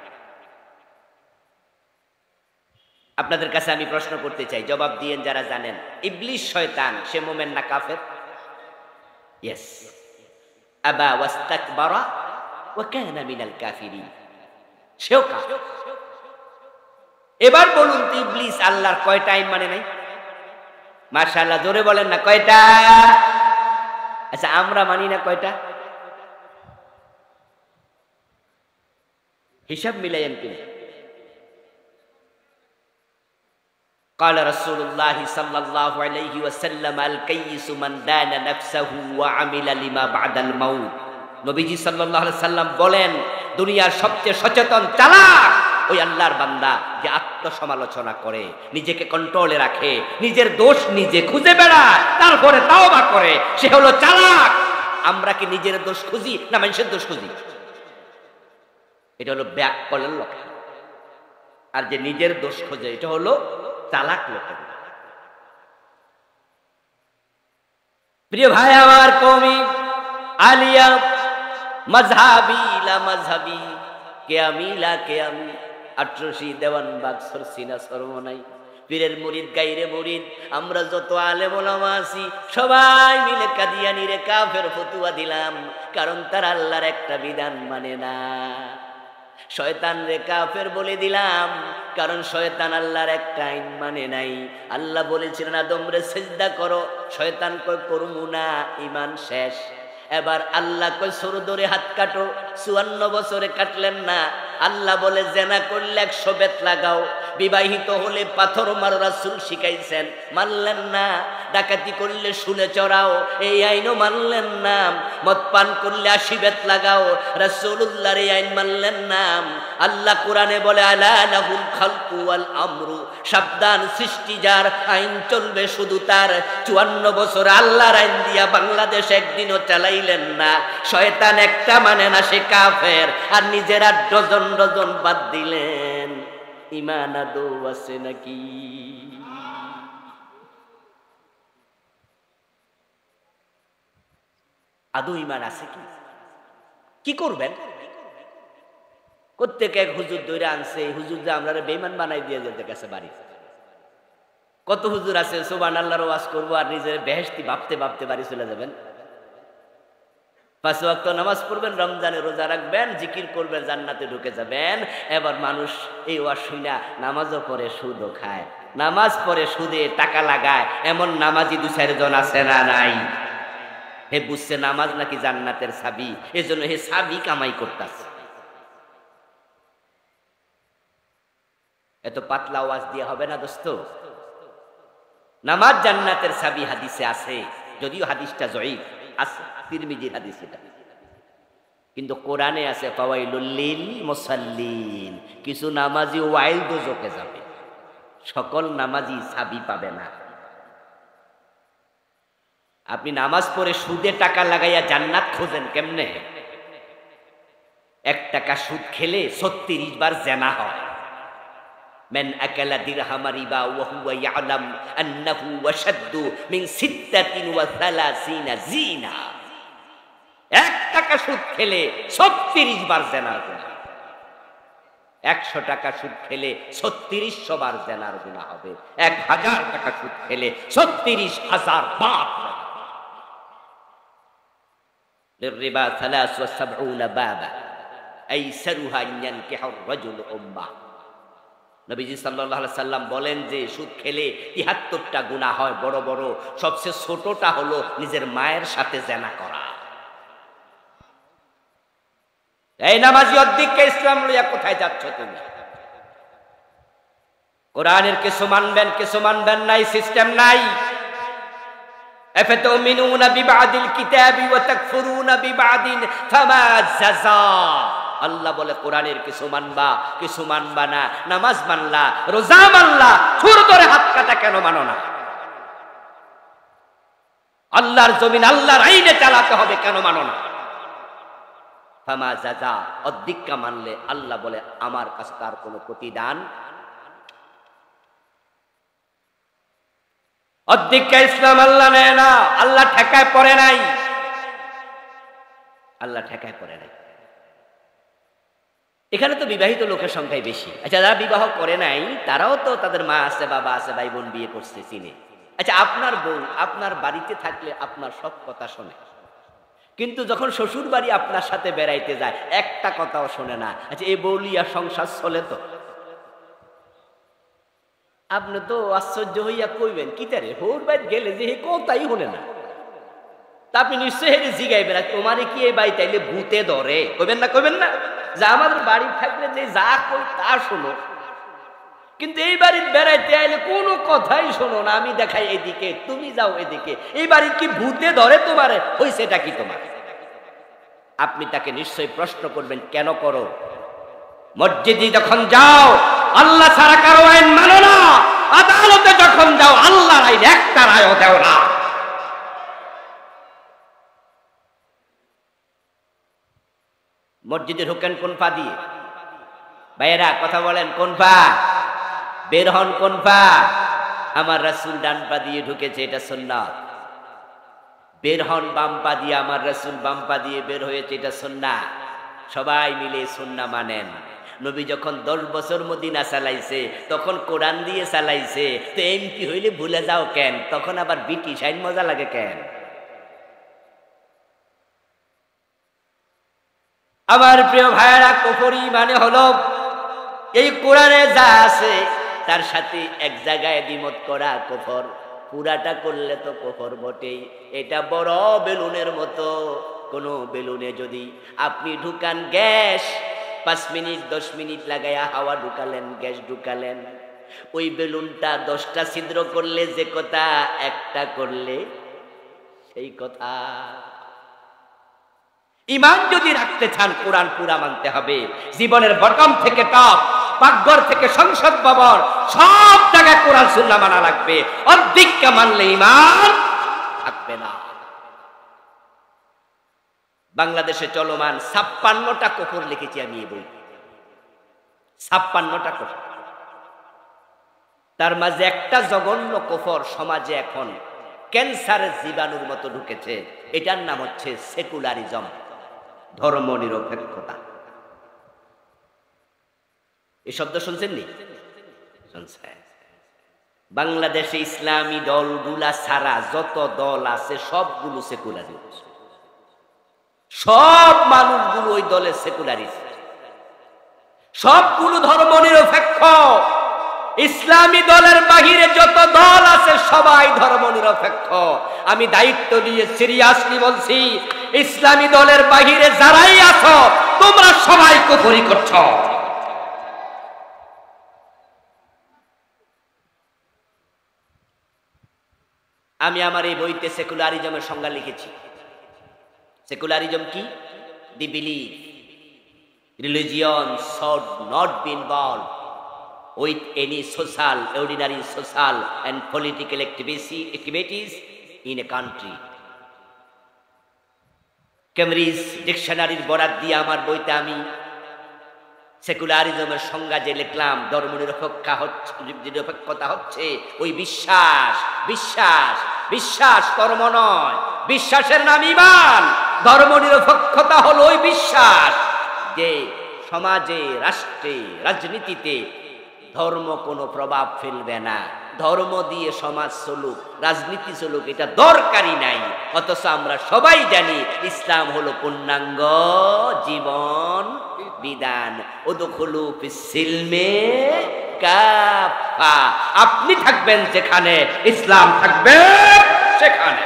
আপনাদের কাছে আমি প্রশ্ন করতে চাই, জবাব দিয়েন যারা জানেন। ইবলিস শয়তান সে মুমিন না কাফের? ইয়েস। আবা ওয়াস্তাকবারা ওয়া কানা মিনাল কাফিরিন, সেও কাফের। এবার বলুন তো ইবলিস আল্লাহর কয়টা আইন মানে নাই? মাশাআল্লাহ, জোরে বলেন না কয়টা? আচ্ছা আমরা মানি না কয়টা? হিসাব মিলাইয়েন কিনা? قال رسول الله صلى الله عليه وسلم الكيس من دان نفسه وعمل لما بعد الموت। নবীজি সাল্লাল্লাহু আলাইহি সাল্লাম বলেন দুনিয়ার সবচেয়ে সচেতন চালাক ওই আল্লাহর বান্দা যে আত্মসমালোচনা করে, নিজেকে কন্ট্রোলে রাখে, নিজের দোষ নিজে খুঁজে বেড়ায়, তারপরে তাওবা করে, সে হলো চালাক। আমরা কি নিজের দোষ খুঁজি না মানুষের দোষ খুঁজি? এটা হলো ব্যাককলের লক্ষণ। আর যে নিজের দোষ খোঁজে এটা হলো চালাক লক্ষণ। প্রিয় ভাই আমার, কওমি আলিয়া মাযহাবি লা মাযহাবি, কে আমি লা কে আমি, ৮৮ দেওয়ান বাগ সরসিনা সরমনাই, পীরের মুরিদ গাইরে মুরিদ, আমরা যত আলেম ওলামা আছি সবাই মিলে কাদিয়ানিরে কাফের ফতুয়া দিলাম, কারণ তারা আল্লাহর একটা বিধান মানে না। শয়তান রে কাফের বলে দিলাম, কারণ শয়তান আল্লাহর একটা আইন মানে নাই। আল্লাহ বলেছিলেন আদম রে সিজদা করো, শয়তান কই করমু না, ঈমান শেষ। এবার আল্লাহ কই সরু ধরে হাত কাটো, ৫৪ বছরে কাটলেন না। আল্লাহ বলে জেনা করলে ১০০ বেত লাগাও, বিবাহিত হলে পাথর মারো, রাসূল শিখাইছেন, মানলেন না। ডাকাতি করলে শুলে চড়াও, এই আইনও মানলেন না। মদ পান করলে ৮০ বেত লাগাও, রাসূলুল্লাহর এই আইন মানলেন না। আল্লাহ কোরআনে বলে আলা লাহুল খালকু ওয়াল আমরু, সাবধান, সৃষ্টি যার, আইন চলবে শুধু তার। ৫৪ বছর আল্লাহর আইন দিয়া বাংলাদেশ একদিনও চালাইলেন না। শয়তান একটা মানে না, সে কাফের। আর নিজেরা ডজন ডজন বাদ দিলেন। ঈমান আদৌ আছে নাকি? আদৌ ঈমান আছে কি? কি করবেন? প্রত্যেকে এক হুজুর ধরে আনছে, হুজুর যে আমরা বেঈমান বানাই দিয়ে যেতে গেছে বাড়ি। কত হুজুর আছে সুবহানাল্লাহর ওয়াজ করবো আর নিজের বেহেশতি ভাবতে ভাবতে বাড়ি চলে যাবেন। ৫ ওয়াক্ত নামাজ পড়বেন, রমজানে রোজা রাখবেন, জিকির করবেন, জান্নাতে ঢুকে যাবেন। এবার মানুষ এই ওয়াজ শুনা নামাজও পড়ে সুদও খায়, নামাজ পড়ে সুদে টাকা লাগায়, এমন নামাজি ২-৪ জন আছে না নাই? হে বুঝছে নামাজ নাকি জান্নাতের চাবি, এজন্য হে চাবি কামাই করতেছে। এত পাতলা ওয়াজ দিয়ে হবে না দোস্ত। নামাজ জান্নাতের চাবি হাদিসে আছে, যদিও হাদিসটা জয়ীফ আছে, তিরমিজির হাদিস এটা, কিন্তু কোরআনে আছে ফাওয়াইলুল লিল মুসাল্লিন। কিছু নামাজি ওয়াইল দোজখে যাবে, সকল নামাজি চাবি পাবে না। আপনি নামাজ পড়ে সুদে টাকা লাগাইয়া জান্নাত খোঁজেন কেমনে? ১ টাকা সুদ খেলে ৩৬ বার জেনা হয়। মান আকালা দিরহাম রিবা ওয়া হুয়া ইয়ালাম আন্নাহু ওয়াশাদ্দু মিন ৩৬ জিনা। ১ টাকা সুদ খেলে ৩৬ বার জেনার গুনাহ। ১০০ টাকা সুদ খেলে ৩৬০০ বার জেনার গুনাহ হবে। ১০০০ টাকা সুদ খেলে ৩৬০০০ বার। লিররিবা ৭৩ বাবা আইসারুহা আন ইয়ানকিহা আর-রাজুলু উম্মাহ। নবীজি সাল্লাল্লাহু আলাইহি সাল্লাম বলেন যে সুদ খেলে ৭৩টা গুনাহ হয় বড় বড়, সবচেয়ে ছোটটা হলো নিজের মায়ের সাথে জেনা করা। এই নামাজি অধ্যক্ষে ইসলাম লইয়া কোথায় যাচ্ছ তুমি? কোরআনের কিছু মানবেন, কিছু মানবেন নাই, সিস্টেম নাই। আফাতুমিনুনা বিবাদিল কিতাবি ওয়া তাকফুরুনা বিবাদিন ফামা জাযা। আল্লাহ বলে কোরআনের কিছু মানবা, কিছু মানবা না। নামাজ মানলা, রোজা মানলা, ছুর ধরে হাত কাটা কেন মানো না? আল্লাহর জমিন আল্লাহর আইনে চালাতে হবে কেন মানো না? ফামা জাযা, অধিক্কা মানলে আল্লাহ বলে আমার কাছে তার কোনো প্রতিদান। অধিক্কা ইসলাম আল্লাহ নেয় না, আল্লাহ ঠেকায় পড়ে নাই, আল্লাহ ঠেকায় পড়ে নাই। এখানে তো বিবাহিত লোকের সংখ্যাই বেশি। আচ্ছা, যারা বিবাহ করে নাই তারাও তো তাদের মা আছে, বাবা আছে, ভাই বোন বিয়ে করছে, চিনে। আচ্ছা, আপনার বউ আপনার বাড়িতে থাকলে আপনার সব কথা শোনে, কিন্তু যখন শ্বশুর বাড়ি আপনার সাথে বেড়াইতে যায় একটা কথাও শোনে না। আচ্ছা, এই বউলিয়া সংসার চলে তো? আপনি তো আশ্চর্য হইয়া কইবেন কি তারে হোর বাইত গেলে যে কোথায় হলে না, তা আপনি নিশ্চয়ই হেরে জিগাইবেন তোমারে কি এই বাড়ি তাইলে ভূতে ধরে? কইবেন না? কইবেন না যে আমাদের বাড়ি থাকলে যে যা কই তা শোনো, কিন্তু এই বাড়ির বেড়াইতে আইলে কোনো কথাই শোনো না। আমি দেখাই এদিকে, তুমি যাও এদিকে। এই বাড়ি কি ভূতে ধরে তোমারে? হইছেটা কি তোমার? আপনি তাকে নিশ্চয়ই প্রশ্ন করবেন কেন করো? মসজিদে যখন যাও আল্লাহ ছাড়া কারো আইন মানো না, আদালতে যখন যাও আল্লাহর আইন একটা রায়ও দেও না। মসজিদে ঢোকেন কোন পা দিয়ে? ভাইয়েরা কথা বলেন, কোন পা? বের হন কোন পা? আমার রাসূল ডান পা দিয়ে ঢুকেছে, এটা সুন্নাত। বের হন বাম পা দিয়ে, আমার রাসূল বাম পা দিয়ে বের হয়েছে, এটা সুন্নাহ। সবাই মিলে সুন্নাহ মানেন। নবী যখন 10 বছর মদিনা চালাইছে তখন কোরআন দিয়ে চালাইছে, তো এমপি হইলে ভুলে যাও কেন? তখন আবার ব্রিটিশ আইন মজা লাগে কেন? আমার প্রিয় ভাইয়েরা, কুফরি মানে হলো এই কোরআনে যা আছে তার সাথে এক জায়গায় দ্বিমত করা কুফর। পুরাটা করলে তো কুফর বটেই। এটা বড় বেলুনের মতো। কোন বেলুনে যদি আপনি ঢুকান গ্যাস, 5 মিনিট 10 মিনিট লাগাইয়া হাওয়া ঢুকালেন, গ্যাস ঢুকালেন, ওই বেলুনটা 10টা ছিদ্র করলে যে কথা, একটা করলে সেই কথা। ঈমান যদি রাখতে চান কোরআন পুরা মানতে হবে। জীবনের বটম থেকে টপ, পাকঘর থেকে সংসদ ভবন, সব জায়গায় কোরআন সুন্নাহ মানা লাগবে। অর্ধেকটা মানলে ঈমান থাকবে না। বাংলাদেশে চলমান 56টা কুফর লিখেছি আমি এই বই, 56টা কুফর। তার মাঝে একটা জঘন্য কুফর সমাজে এখন ক্যান্সারের জীবাণুর মতো ঢুকেছে। এটার নাম হচ্ছে সেকুলারিজম, ধর্ম নিরপেক্ষতা। এই শব্দ শুনছেন নি? শুনছেন? বাংলাদেশে ইসলামী দলগুলা ছাড়া যত দল আছে সবগুলো সেকুলারিস্ট। সব মানুষগুলো ওই দলের সেকুলারিস্ট, সবগুলো ধর্ম নিরপেক্ষ। ইসলামী দলের বাহিরে যত দল আছে সবাই ধর্ম নিরপেক্ষ। আমি দায়িত্ব নিয়ে সিরিয়াসলি বলছি, ইসলামী দলের বাহিরে যারাই আছো তোমরা সবাই কুফরি করছো। আমি আমার এই বইতে সেকুলারিজমের সংজ্ঞা লিখেছি। সেকুলারিজম কি? দি believe religion should not be involved with any social, ordinary social and political activities in a country. Cambridge ডিকশনারির বরাত দিয়ে আমার বইতে আমি সেকুলারিজমের সংজ্ঞা যে লিখলাম, ধর্ম নিরপেক্ষতা হচ্ছে ওই বিশ্বাস, বিশ্বাস, বিশ্বাস কর্ম নয়, বিশ্বাসের নাম ঈমান। ধর্ম নিরপেক্ষতা হলো ওই বিশ্বাস যে সমাজে, রাষ্ট্রে, রাজনীতিতে ধর্ম কোনো প্রভাব ফেলবে না। ধর্ম দিয়ে সমাজ চলুক, রাজনীতি চলুক, এটা দরকারই নাই। অথচ আমরা সবাই জানি ইসলাম হলো পূর্ণাঙ্গ জীবন বিধান। উদখুলু ফিস-সিলমে কাফা। আপনি থাকবেন যেখানে, ইসলাম থাকবে সেখানে।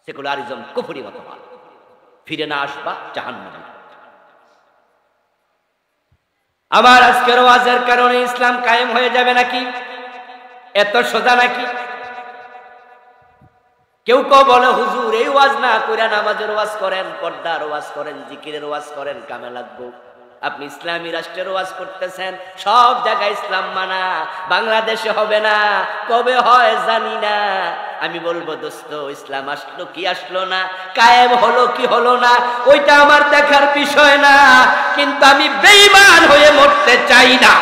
সেকুলারিজম কুফরি মতবাদ। ফিরে না আসবা জাহান্নামে। আমার আজকের ওয়াজের কারণে ইসলাম কায়েম হয়ে যাবে নাকি? এত সোজা নাকি? কেউ কেউ বলে হুজুর এই ওয়াজ না কইরা নামাজের ওয়াজ করেন, পর্দার ওয়াজ করেন, জিকিরের ওয়াজ করেন, কামে লাগবো। আপনি ইসলামী রাষ্ট্রের ওয়াজ করতেছেন, সব জায়গায় ইসলাম মানা, বাংলাদেশে হবে না, কবে হয় জানি না। আমি বলবো দোস্ত, ইসলাম আসলো কি আসলো না, কায়েম হলো কি হলো না, ওইটা আমার দেখার বিষয় না। কিন্তু আমি বেঈমান হয়ে মরতে চাই না,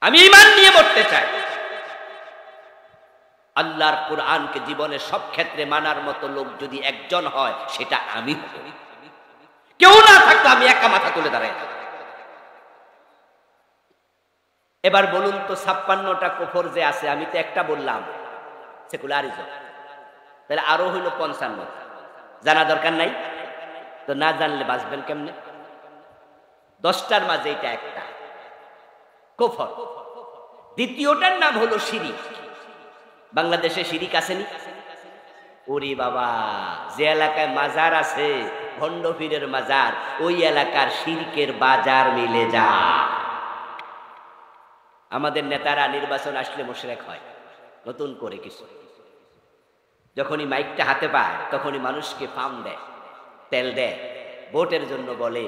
আমি ঈমান নিয়ে মরতে চাই। আল্লাহর কোরআনকে জীবনের সব ক্ষেত্রে মানার মতো লোক যদি একজন হয়, সেটা আমি হব। কেউ না থাকলে আমি একা মাথা তুলে দাঁড়াই। এবার বলুন তো 56টা কুফর যে আছে, আমি তো একটা বললাম সেকুলারিজম, তাহলে আরো হইল 55। জানা দরকার নাই তো, না জানলে বাঁচবেন কেমনে? 10টার মাঝে এটা একটা কুফর। দ্বিতীয়টার নাম হলো শিরিক। বাংলাদেশে শিরিক আসেনি? ওরে বাবা, যে এলাকায় মাজার আছে, ভণ্ড পীরের মাজার, ওই এলাকার শিরকের বাজার মিলে যা। আমাদের নেতারা নির্বাচন আসলে মুশরিক হয় নতুন করে কিছু। যখনই মাইকটা হাতে পায় তখনই মানুষকে ফার্ম দেয়, তেল দেয়, ভোটের জন্য বলে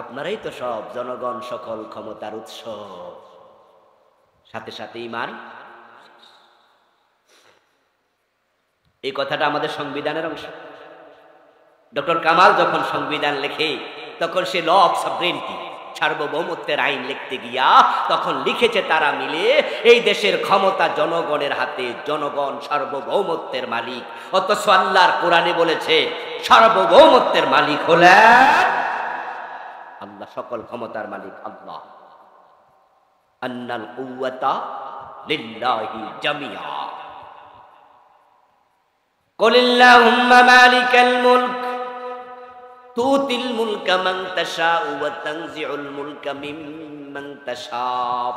আপনারাই তো সব, জনগণ সকল ক্ষমতার উৎস, সাথে সাথে ইমান। এই কথাটা আমাদের সংবিধানের অংশ। ডক্টর কামাল যখন সংবিধান লেখে তখন সে ল অফ সভরেন্টি, সার্বভৌমত্বের আইন লিখতে গিয়া তখন লিখেছে তারা মিলে এই দেশের ক্ষমতা জনগণের হাতে, জনগণ সার্বভৌমত্বের মালিক। অথচ আল্লাহর কোরআনে বলেছে সার্বভৌমত্বের মালিক হলেন আল্লাহ, সকল ক্ষমতার মালিক আল্লাহ। আন্নাল কুওয়াতা লিল্লাহি জামিআ। কুলিল্লাহুম্মা মালিকাল মুলক তুতিল মুলকা মান তাশাউ ওয়া তানজিউল মুলকা মিম্মান তাশাউ।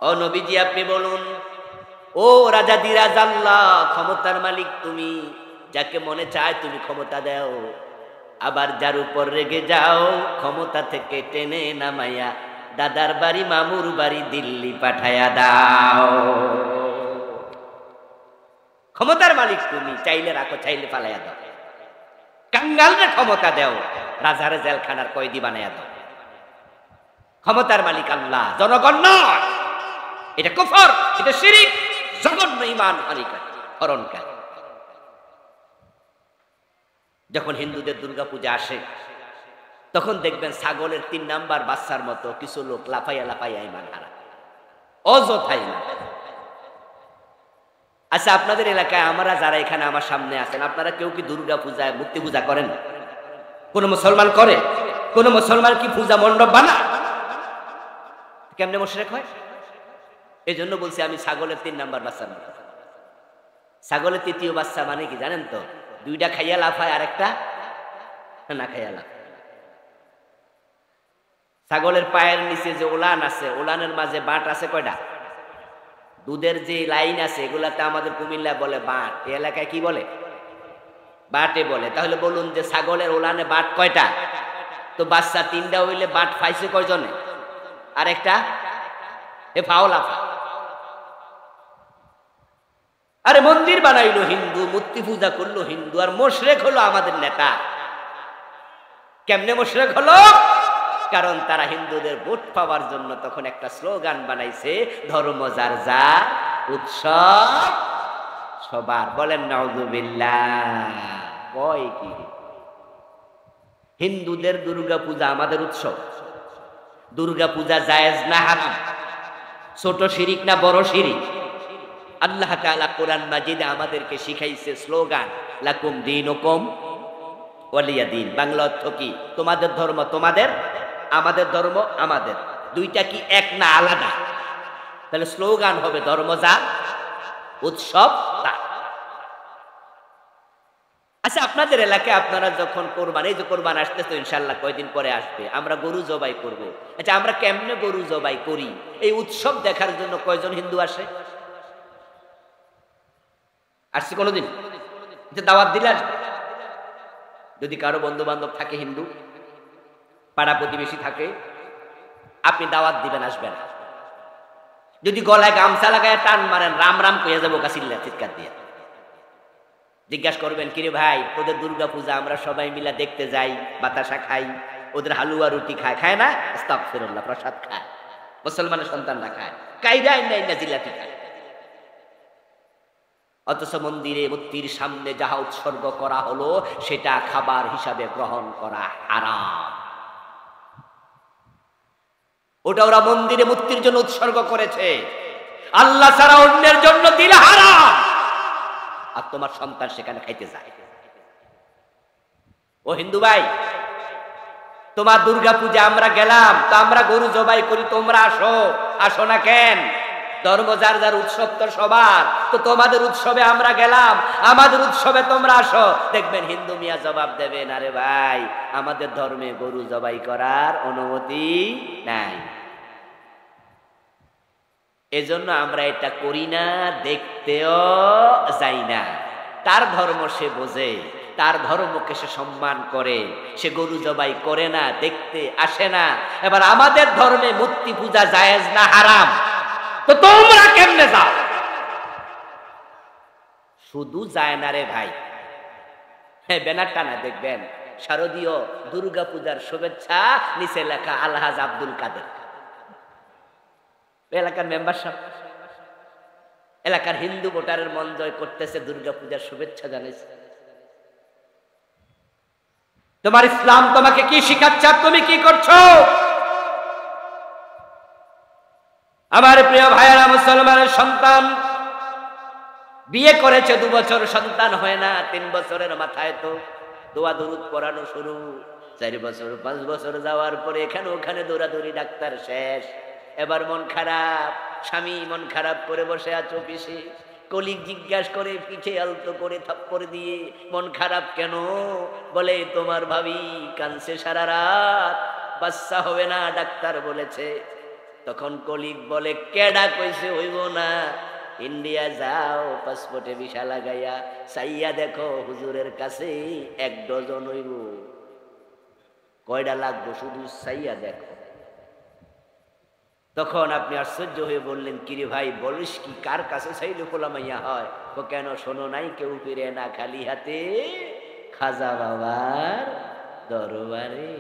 ও নবীজি আপনি বলুন, ও রাজাদিরাজ আল্লাহ, ক্ষমতার মালিক তুমি, যাকে মনে চায় তুমি ক্ষমতা দাও, আবার যার উপর রেগে যাও ক্ষমতা থেকে টেনে নামাইয়া দাদার বাড়ি মামুর বাড়ি দিল্লি পাঠায়া দাও। ক্ষমতার মালিক তুমি, চাইলে রাখো, চাইলে পালাইয়া দাও। কাঙ্গালরে ক্ষমতা দাও, রাজারে জেলখানার কয়েদি বানাইয়া দাও। ক্ষমতার মালিক আল্লাহ, জনগণ নয়। এটা কুফর, এটা শিরিক, জঘন্য ঈমান হরণকারী। যখন হিন্দুদের দুর্গাপূজা আসে তখন দেখবেন ছাগলের 3 নাম্বার বাচ্চার মতো কিছু লোক লাফাইয়া লাফাইয়া ঈমান হারা, অযথাই না। আচ্ছা, আপনাদের এলাকায় আমরা যারা এখানে আমার সামনে আছেন, আপনারা কেউ কি দুর্গা পূজায় মূর্তি পূজা করেন? কোন মুসলমান করে? কোন মুসলমান কি পূজা মণ্ডপ বানায়? কেমনে মুশরিক হয়? এই জন্য বলছি আমি ছাগলের 3 নাম্বার বাচ্চার মতো। ছাগলের 3য় বাচ্চা মানে কি জানেন তো? 2টা খাইয়া লাফায়, আরেকটা না খাইয়া লাফায়। ছাগলের পায়ের নিচে যে ওলান আছে, ওলানের মাঝে বাঁট আছে কয়টা? দুধের যে লাইন আছে এগুলাতে আমাদের কুমিল্লা বলে বাঁট, এই এলাকায় কি বলে? বাটে বলে। তাহলে বলুন যে ছাগলের ওলানে বাঁট কয়টা? তো বাচ্চা 3টা হইলে বাঁট পাইছে কয়জনে? আরেকটা এ ফাও লাফা। আরে মন্দির বানাইলো হিন্দু, মূর্তি পূজা করলো হিন্দু, আর মুশরিক হলো আমাদের নেতা। কেমনে মুশরিক হলো? কারণ তারা হিন্দুদের ভোট পাওয়ার জন্য তখন একটা স্লোগান বানাইছে, ধর্ম যার যার উৎসব সবার। বলেন নাউযুবিল্লাহ। কয় কি হিন্দুদের দুর্গা পূজা আমাদের উৎসব? দুর্গা পূজা জায়েজ না হারাম? ছোট শিরিক না বড় শিরিক? আল্লাহ তাআলা কোরআন মাজিদে আমাদেরকে শিখাইছে স্লোগান, লাকুম দীনুকুম ওয়ালিয়া দীন। বাংলা অর্থ কি? তোমাদের ধর্ম তোমাদের, আমাদের ধর্ম আমাদের। দুইটা কি এক না আলাদা? তাহলে স্লোগান হবে ধর্ম যার উৎসব তার। আচ্ছা, আপনাদের এলাকায় আপনারা যখন কোরবান, এই যে কোরবান আসতেছে ইনশাআল্লাহ কয়দিন পরে আসবে, আমরা গরু জবাই করব। আচ্ছা, আমরা কেমনে গরু জবাই করি? এই উৎসব দেখার জন্য কয়জন হিন্দু আসে? আসছে কোনোদিন? দাওয়াত দিলে আসবে। যদি কারো বন্ধু বান্ধব থাকে হিন্দু, পাড়া প্রতিবেশী থাকে, আপনি দাওয়াত দিবেন, আসবেন। যদি গলায় গামছা লাগায় টান মারেন, রাম রাম কইয়া যাবো কাছিল্লা চিৎকার দিয়ে। জিজ্ঞাসা করবেন, কিরে ভাই তোদের দুর্গা পূজা আমরা সবাই মিলা দেখতে যাই, বাতাসা খাই, ওদের হালুয়া রুটি খায়, খায় না? আস্তাগফিরুল্লাহ, প্রসাদ খায়, মুসলমানের সন্তানরা খায়, কাইরা না জিলাপি খায়। অথচ মন্দিরে মূর্তির সামনে যাহা উৎসর্গ করা হলো সেটা খাবার হিসাবে গ্রহণ করা হারাম। ওটা ওরা মন্দিরে মূর্তির জন্য উৎসর্গ করেছে, আল্লাহ ছাড়া অন্যের জন্য দিলে হারাম। আর তোমার সন্তান সেখানে খাইতে যায়। ও হিন্দু ভাই, তোমার দুর্গা পূজা আমরা গেলাম, তো আমরা গরু জবাই করি, তোমরা আসো। আসো না কেন? ধর্ম যার যার উৎসব তো সবার, তো তোমাদের উৎসবে আমরা গেলাম, আমাদের উৎসবে তোমরা আসো। দেখবেন হিন্দু মিয়া জবাব দেবেন, আরে ভাই আমাদের ধর্মে গরু জবাই করার অনুমতি নাই, এজন্য আমরা এটা করি না, দেখতেও যাই না। তার ধর্ম সে বোঝে, তার ধর্মকে সে সম্মান করে, সে গরু জবাই করে না, দেখতে আসে না। এবার আমাদের ধর্মে মূর্তি পূজা জায়েজ না হারাম, তো তোমরা কেমনে যাও? শুধু যায় না রে ভাই, হ্যাঁ ব্যানারটা না দেখবেন শারদীয় দুর্গা পূজার শুভেচ্ছা, নিচে লেখা আলহাজ আব্দুল কাদের। এলাকার মেম্বার সাহেব, এলাকার হিন্দু ভোটারের মন জয় করতেছে, দুর্গা পূজার শুভেচ্ছা জানাইছে। তোমার ইসলাম তোমাকে কি শিখাচ্ছে, তুমি কি করছো? আমার প্রিয় ভাইয়েরা, মুসলমানের সন্তান বিয়ে করেছে 2 বছর, সন্তান হয় না। 3 বছরের মাথায় তো দোয়া দরুদ পড়ানো শুরু। 4 বছর 5 বছর যাওয়ার পরে এখানে ওখানে দৌড়াদৌড়ি, ডাক্তার শেষ। এবার মন খারাপ, স্বামী মন খারাপ করে বসে আছে অফিসে। কলিগ জিজ্ঞাসা করে, পিঠে আলতো করে থাপ্পড় দিয়ে, মন খারাপ কেন? বলে তোমার ভাবি কাঁদছে সারা রাত, বাচ্চা হবে না ডাক্তার বলেছে। তখন কলিগ বলে, কেডা কইছে হইব না? ইন্ডিয়া যাও, পাসপোর্টে ভিসা লাগাইয়া চাইয়া দেখো, হুজুরের কাছে 1 ডজন হইব। কয়টা লাগবো শুধু চাইয়া দেখো। তখন আপনি আশ্চর্য হয়ে বললেন, কিরে ভাই বলিস কি, কার কাছে চাইলে পোলামাইয়া হয়? তো কেন শোনো নাই, কেউ ফিরে না খালি হাতে খাজা বাবার দরবারে।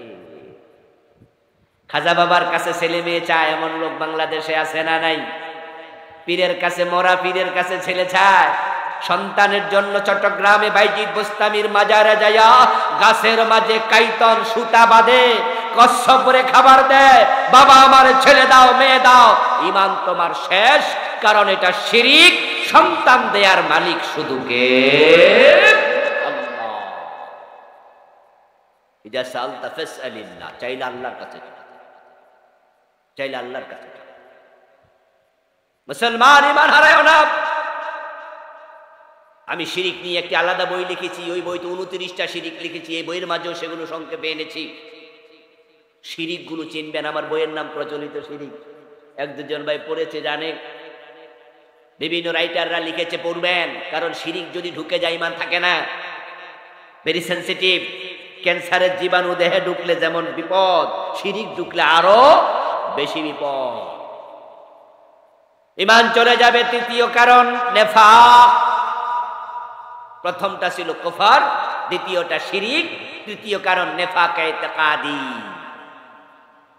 খাজা বাবার কাছে ছেলে মেয়ে চায় এমন লোক বাংলাদেশে আছে না নাই? পীরের কাছে, মরা পীরের কাছে ছেলে চায়। সন্তানের জন্য চট্টগ্রামে বাইজিদ বোস্তামির মাজারে যায়া গাছের মাঝে কাইতন সুতা বাঁধে, কচ্ছপরে খাবার দেয়, বাবা আমার ছেলে দাও, মেয়ে দাও। ঈমান তোমার শেষ, কারণ এটা শিরিক। সন্তান দেয়ার মালিক শুধু কে? আল্লাহ। ইজা সালতা ফাসআলিল্লাহ, চাইলে আল্লাহর কাছে, চাইলে আল্লাহর কাছে। মুসলমান ঈমান হারায়ও না। আমি শিরিক নিয়ে একটি আলাদা বই লিখেছি, ওই বইতে 29টা শিরিক লিখেছি। এই বইয়ের মাঝেও সেগুলো সংক্ষেপে এনেছি। শিরিক গুলো চিনবেন, আমার বইয়ের নাম প্রচলিত শিরিক। 1-2 ভাই পড়েছে, জানে। বিভিন্ন রাইটাররা লিখেছে, পড়বেন, কারণ শিরিক যদি ঢুকে যায় ঈমান থাকে না। Very sensitive. ক্যান্সারের জীবাণু দেহে ঢুকলে যেমন বিপদ, শিরিক ঢুকলে আরো বেশি বিপদ। ঈমান চলে যাবে। 3য় কারণ নেফাক। প্রথমটা ছিল কুফর, দ্বিতীয়টা শিরিক, 3য় কারণ নেফাক ইতিকাদি।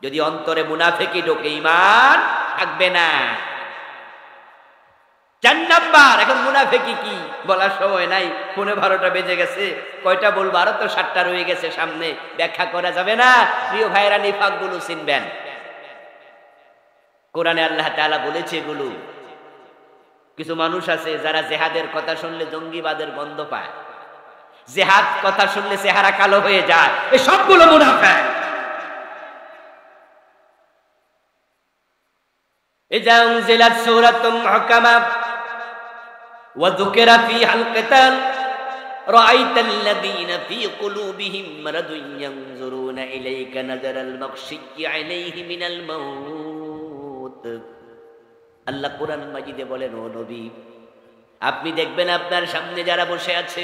যদি অন্তরে মুনাফিকি ঢোকে, ঈমান থাকবে না। 4 নাম্বার। এখন মুনাফিকি কি বলার সময় নাই, 12টা বেজে গেছে। কয়টা বলবো, আরো তো 7টা রয়ে গেছে সামনে, ব্যাখ্যা করা যাবে না। প্রিয় ভাইরা, নিফাক গুলো চিনবেন। কোরআনে আল্লাহ তাআলা বলেছে এগুলো। কিছু মানুষ আছে যারা জেহাদের কথা শুনলে জঙ্গিবাদের গন্ধ পায়, জেহাদ কথা শুনলে চেহারা কালো হয়ে যায়। এই সবগুলো মুনাফিক। ইযা উনজিলাত সূরাতুম মুহকামা ওয়া যুকিরা ফীহাল কিতাল রাআইতাল্লাযীনা ফী কুলূবিহিম মারাদুন ইয়ানজুরুনা ইলাইকা নাযারাল মাগশিয়্যি আলাইহি মিনাল মাউত। আল্লাহ কোরআন মাজিদে বলেন, ও নবী, আপনি দেখবেন আপনার সামনে যারা বসে আছে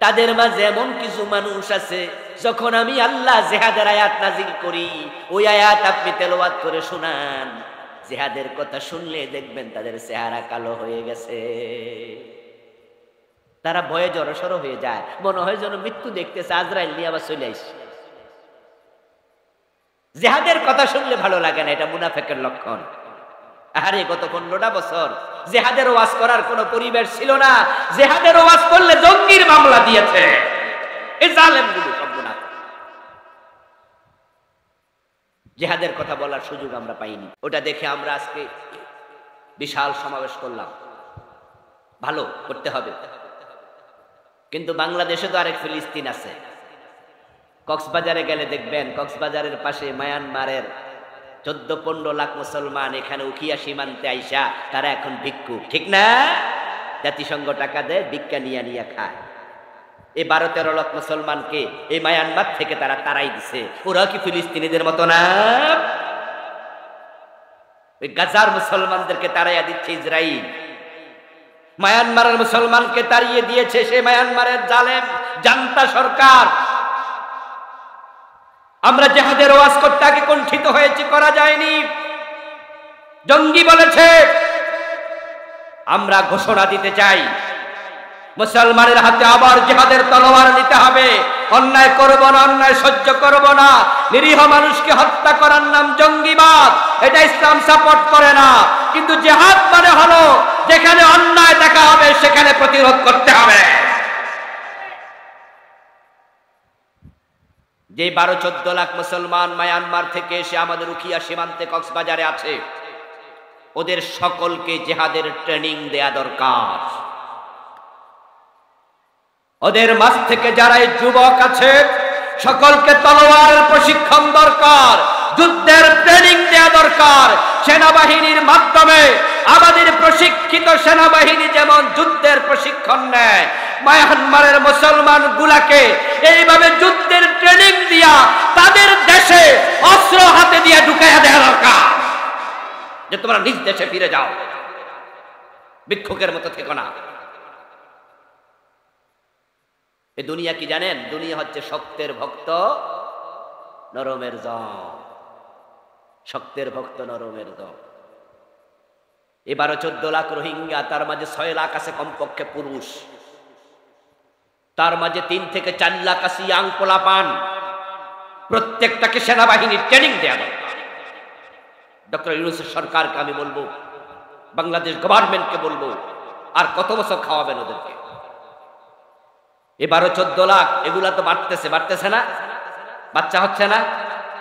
তাদের মাঝে এমন কিছু মানুষ আছে, যখন আমি আল্লাহ জিহাদের আয়াত নাজিল করি, ওই আয়াত আপনি তেলাওয়াত করে শোনান, জিহাদের কথা শুনলে দেখবেন তাদের চেহারা কালো হয়ে গেছে। তারা ভয়ে জড়সড় হয়ে যায়, মনে হয় যেন মৃত্যু দেখতেছে, আজরাইল নিয়ে আবার চলে আসে। জিহাদের কথা শুনলে ভালো লাগে না, এটা মুনাফিকের লক্ষণ। আরে গত 15টা বছর জিহাদের ওয়াজ করার কোন পরিবেশ ছিল না। জিহাদের ওয়াজ করলে জঙ্গির মামলা দিয়েছে এই জালেমগুলো সব মুনাফিক। জিহাদের কথা বলার সুযোগ আমরা পাইনি। ওটা দেখে আমরা আজকে বিশাল সমাবেশ করলাম। ভালো করতে হবে, কিন্তু বাংলাদেশে তো আরেক ফিলিস্তিন আছে। কক্সবাজারে গেলে দেখবেন, কক্সবাজারের পাশে মায়ানমারের 14-15 লাখ মুসলমান এখানে উখিয়া সীমান্তে আইসা তারা এখন ভিক্ষুক, ঠিক না? জাতিসংঘ টাকা দেয়, ভিক্ষা নিয়ে নিয়ে খায়। এই 12-13 লাখ মুসলমানকে এই মায়ানমার থেকে তারা তারাই দিছে। ওরা কি ফিলিস্তিনিদের মতো না? ওই গাজার মুসলমানদেরকে তারাইয়া দিচ্ছে ইসরাইল। মায়ানমারের মুসলমানকে তাড়িয়ে দিয়েছে সে মায়ানমারের জালেম জান্তা সরকার। আমরা জিহাদের ওয়াজ করতে আগে কুণ্ঠিত হয়েছি, করা যায়নি। জঙ্গি বলেছে। আমরা ঘোষণা দিতে চাই, মুসলমানের হাতে আবার জিহাদের তলোয়ার নিতে হবে। অন্যায় করব না, অন্যায় সহ্য করব না। নিরীহ মানুষকে হত্যা করার নাম জঙ্গিবাদ, এটা ইসলাম সাপোর্ট করে না। কিন্তু জিহাদ মানে হলো যেখানে অন্যায় দেখা হবে সেখানে প্রতিরোধ করতে হবে। যে 12-14 লাখ মুসলমান মায়ানমার থেকে এসে আমাদের উখিয়া সীমান্তে কক্সবাজারে আছে, ওদের সকলকে জিহাদের ট্রেনিং দেয়া দরকার। ওদের মাঝ থেকে যারা যুবক আছে সকলকে তলোয়ারের প্রশিক্ষণ দরকার, যুদ্ধের ট্রেনিং দেয়া দরকার। সেনাবাহিনীর মাধ্যমে আমাদের প্রশিক্ষিত সেনাবাহিনী যেমন যুদ্ধের প্রশিক্ষণ নেয়, মায়ানমারের মুসলমান গুলাকে এইভাবে যুদ্ধের ট্রেনিং দিয়া তাদের দেশে অস্ত্র হাতে দিয়ে ঢুকাইয়া দেওয়া দরকার, যে তোমরা নিজ দেশে ফিরে যাও, ভিক্ষুকের মতো থেকো না। এই দুনিয়া কি জানেন? দুনিয়া হচ্ছে শক্তের ভক্ত নরমের জম, শক্তের ভক্ত নরমের জম। 12-14 লাখ রোহিঙ্গা, তার মাঝে 6 লাখ আছে কমপক্ষে পুরুষ, তার মাঝে 3 থেকে 4 লাখ আছে ইয়াং পোলাপান। প্রত্যেকটাকে সেনাবাহিনীর ট্রেনিং দেয়া দরকার। ডক্টর ইউনূসের সরকারকে আমি বলবো, বাংলাদেশ গভর্নমেন্টকে বলবো, আর কত বছর খাওয়াবেন ওদেরকে? 12-14 লাখ, এগুলা তো বাড়তেছে না, বাচ্চা হচ্ছে না।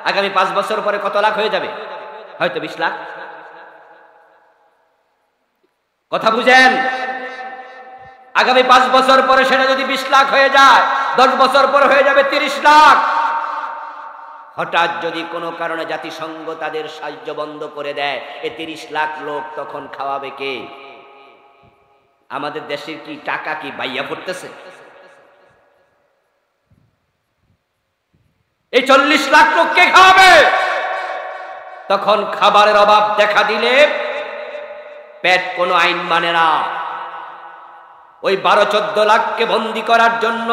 আগামী 5 বছর পরে কত লাখ হয়ে যাবে? হয়তো 20 লাখ। কথা বুঝেন? আগামী 5 বছর পরে সেটা যদি 20 লাখ হয়ে যায়, 10 বছর পরে হয়ে যাবে 30 লাখ। হঠাৎ যদি কোনো কারণে জাতিসংঘ তাদের সাহায্য বন্ধ করে দেয়, এই 30 লাখ লোক তখন খাওয়াবে কে? আমাদের দেশের কি টাকা কি বাইয়া পড়তেছে? এই 40 লাখ লোক কে খাওয়াবে? তখন খাবারের অভাব দেখা দিলে পেট কোনো আইন মানে না। ওই 12-14 লাখকে বন্দি করার জন্য,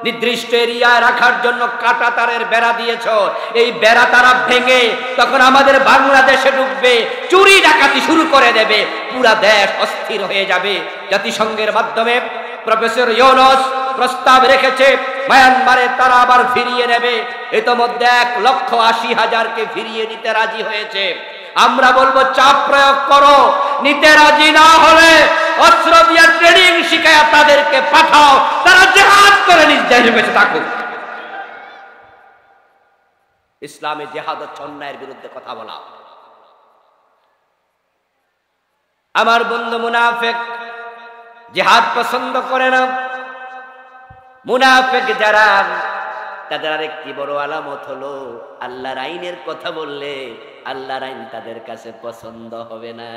নির্দিষ্ট এরিয়ায় রাখার জন্য কাঁটা তারের বেড়া দিয়েছ। এই বেড়া তারা ভেঙে তখন আমাদের বাংলাদেশে ঢুকবে, চুরি ডাকাতি শুরু করে দেবে, পুরা দেশ অস্থির হয়ে যাবে। জাতিসংঘের মাধ্যমে প্রফেসর ইউনূস প্রস্তাব রেখেছে মায়ানমারে তারা আবার ফিরিয়ে নেবে। ইতোমধ্যে 1,80,000কে ফিরিয়ে নিতে রাজি হয়েছে। আমরা বলবো চাপ প্রয়োগ করো, নিতে রাজি না হলে অস্ত্র দিয়ে ট্রেনিং শিখায়া তাদেরকে পাঠাও, তারা জিহাদ করে নিজ দেশে বেঁচে থাকুক। ইসলামে জিহাদ হচ্ছে অন্যায়ের বিরুদ্ধে কথা বলা। আমার বন্ধু মুনাফিক জিহাদ পছন্দ করে না। মুনাফিক যারা, তাদের আরেকটি বড় আলামত হলো আল্লাহর আইনের কথা বললে আল্লাহর আইন তাদের কাছে পছন্দ হবে না।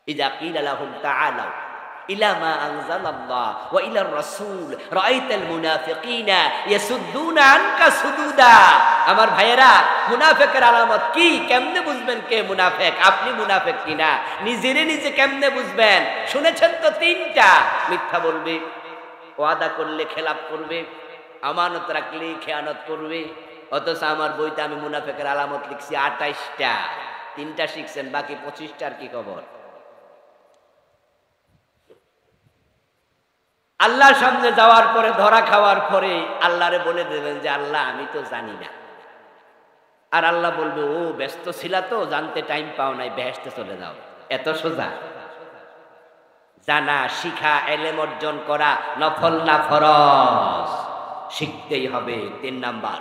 ইযা কিলা লাহুম তাআলাউ ইলা মা আনজালাল্লাহ ওয়া ইলার রাসূল রাআইতাল মুনাফিকিনা ইয়াসুদ্দুনা আনকা সুদুদা। আমার ভাইয়েরা, মুনাফিকের আলামত কি? কেমনে বুঝবেন কে মুনাফিক? আপনি মুনাফিক কিনা নিজেরে নিজে কেমনে বুঝবেন? শুনেছেন তো 3টা। মিথ্যা বলবে, ওয়াদা করলে খেলাপ করবে, আমানত রাখলে খেয়ানত করবে। অথচ আমার বইতে আমি মুনাফিকের আলামত লিখছি 28টা, 3টা শিখছেন, বাকি 25টার কি খবর? আল্লাহর সামনে যাওয়ার পরে, ধরা খাওয়ার পরে আল্লাহরে বলে দেবেন যে আল্লাহ আমি তো জানি না। আর আল্লাহ বলবে ও ব্যস্ত ছিলা তো, জানতে টাইম পাও নাই, বেহেশতে চলে যাও। এত সোজা? জানা, শিখা, এলেম অর্জন করা নফল না ফরজ, শিখতেই হবে। 3 নাম্বার।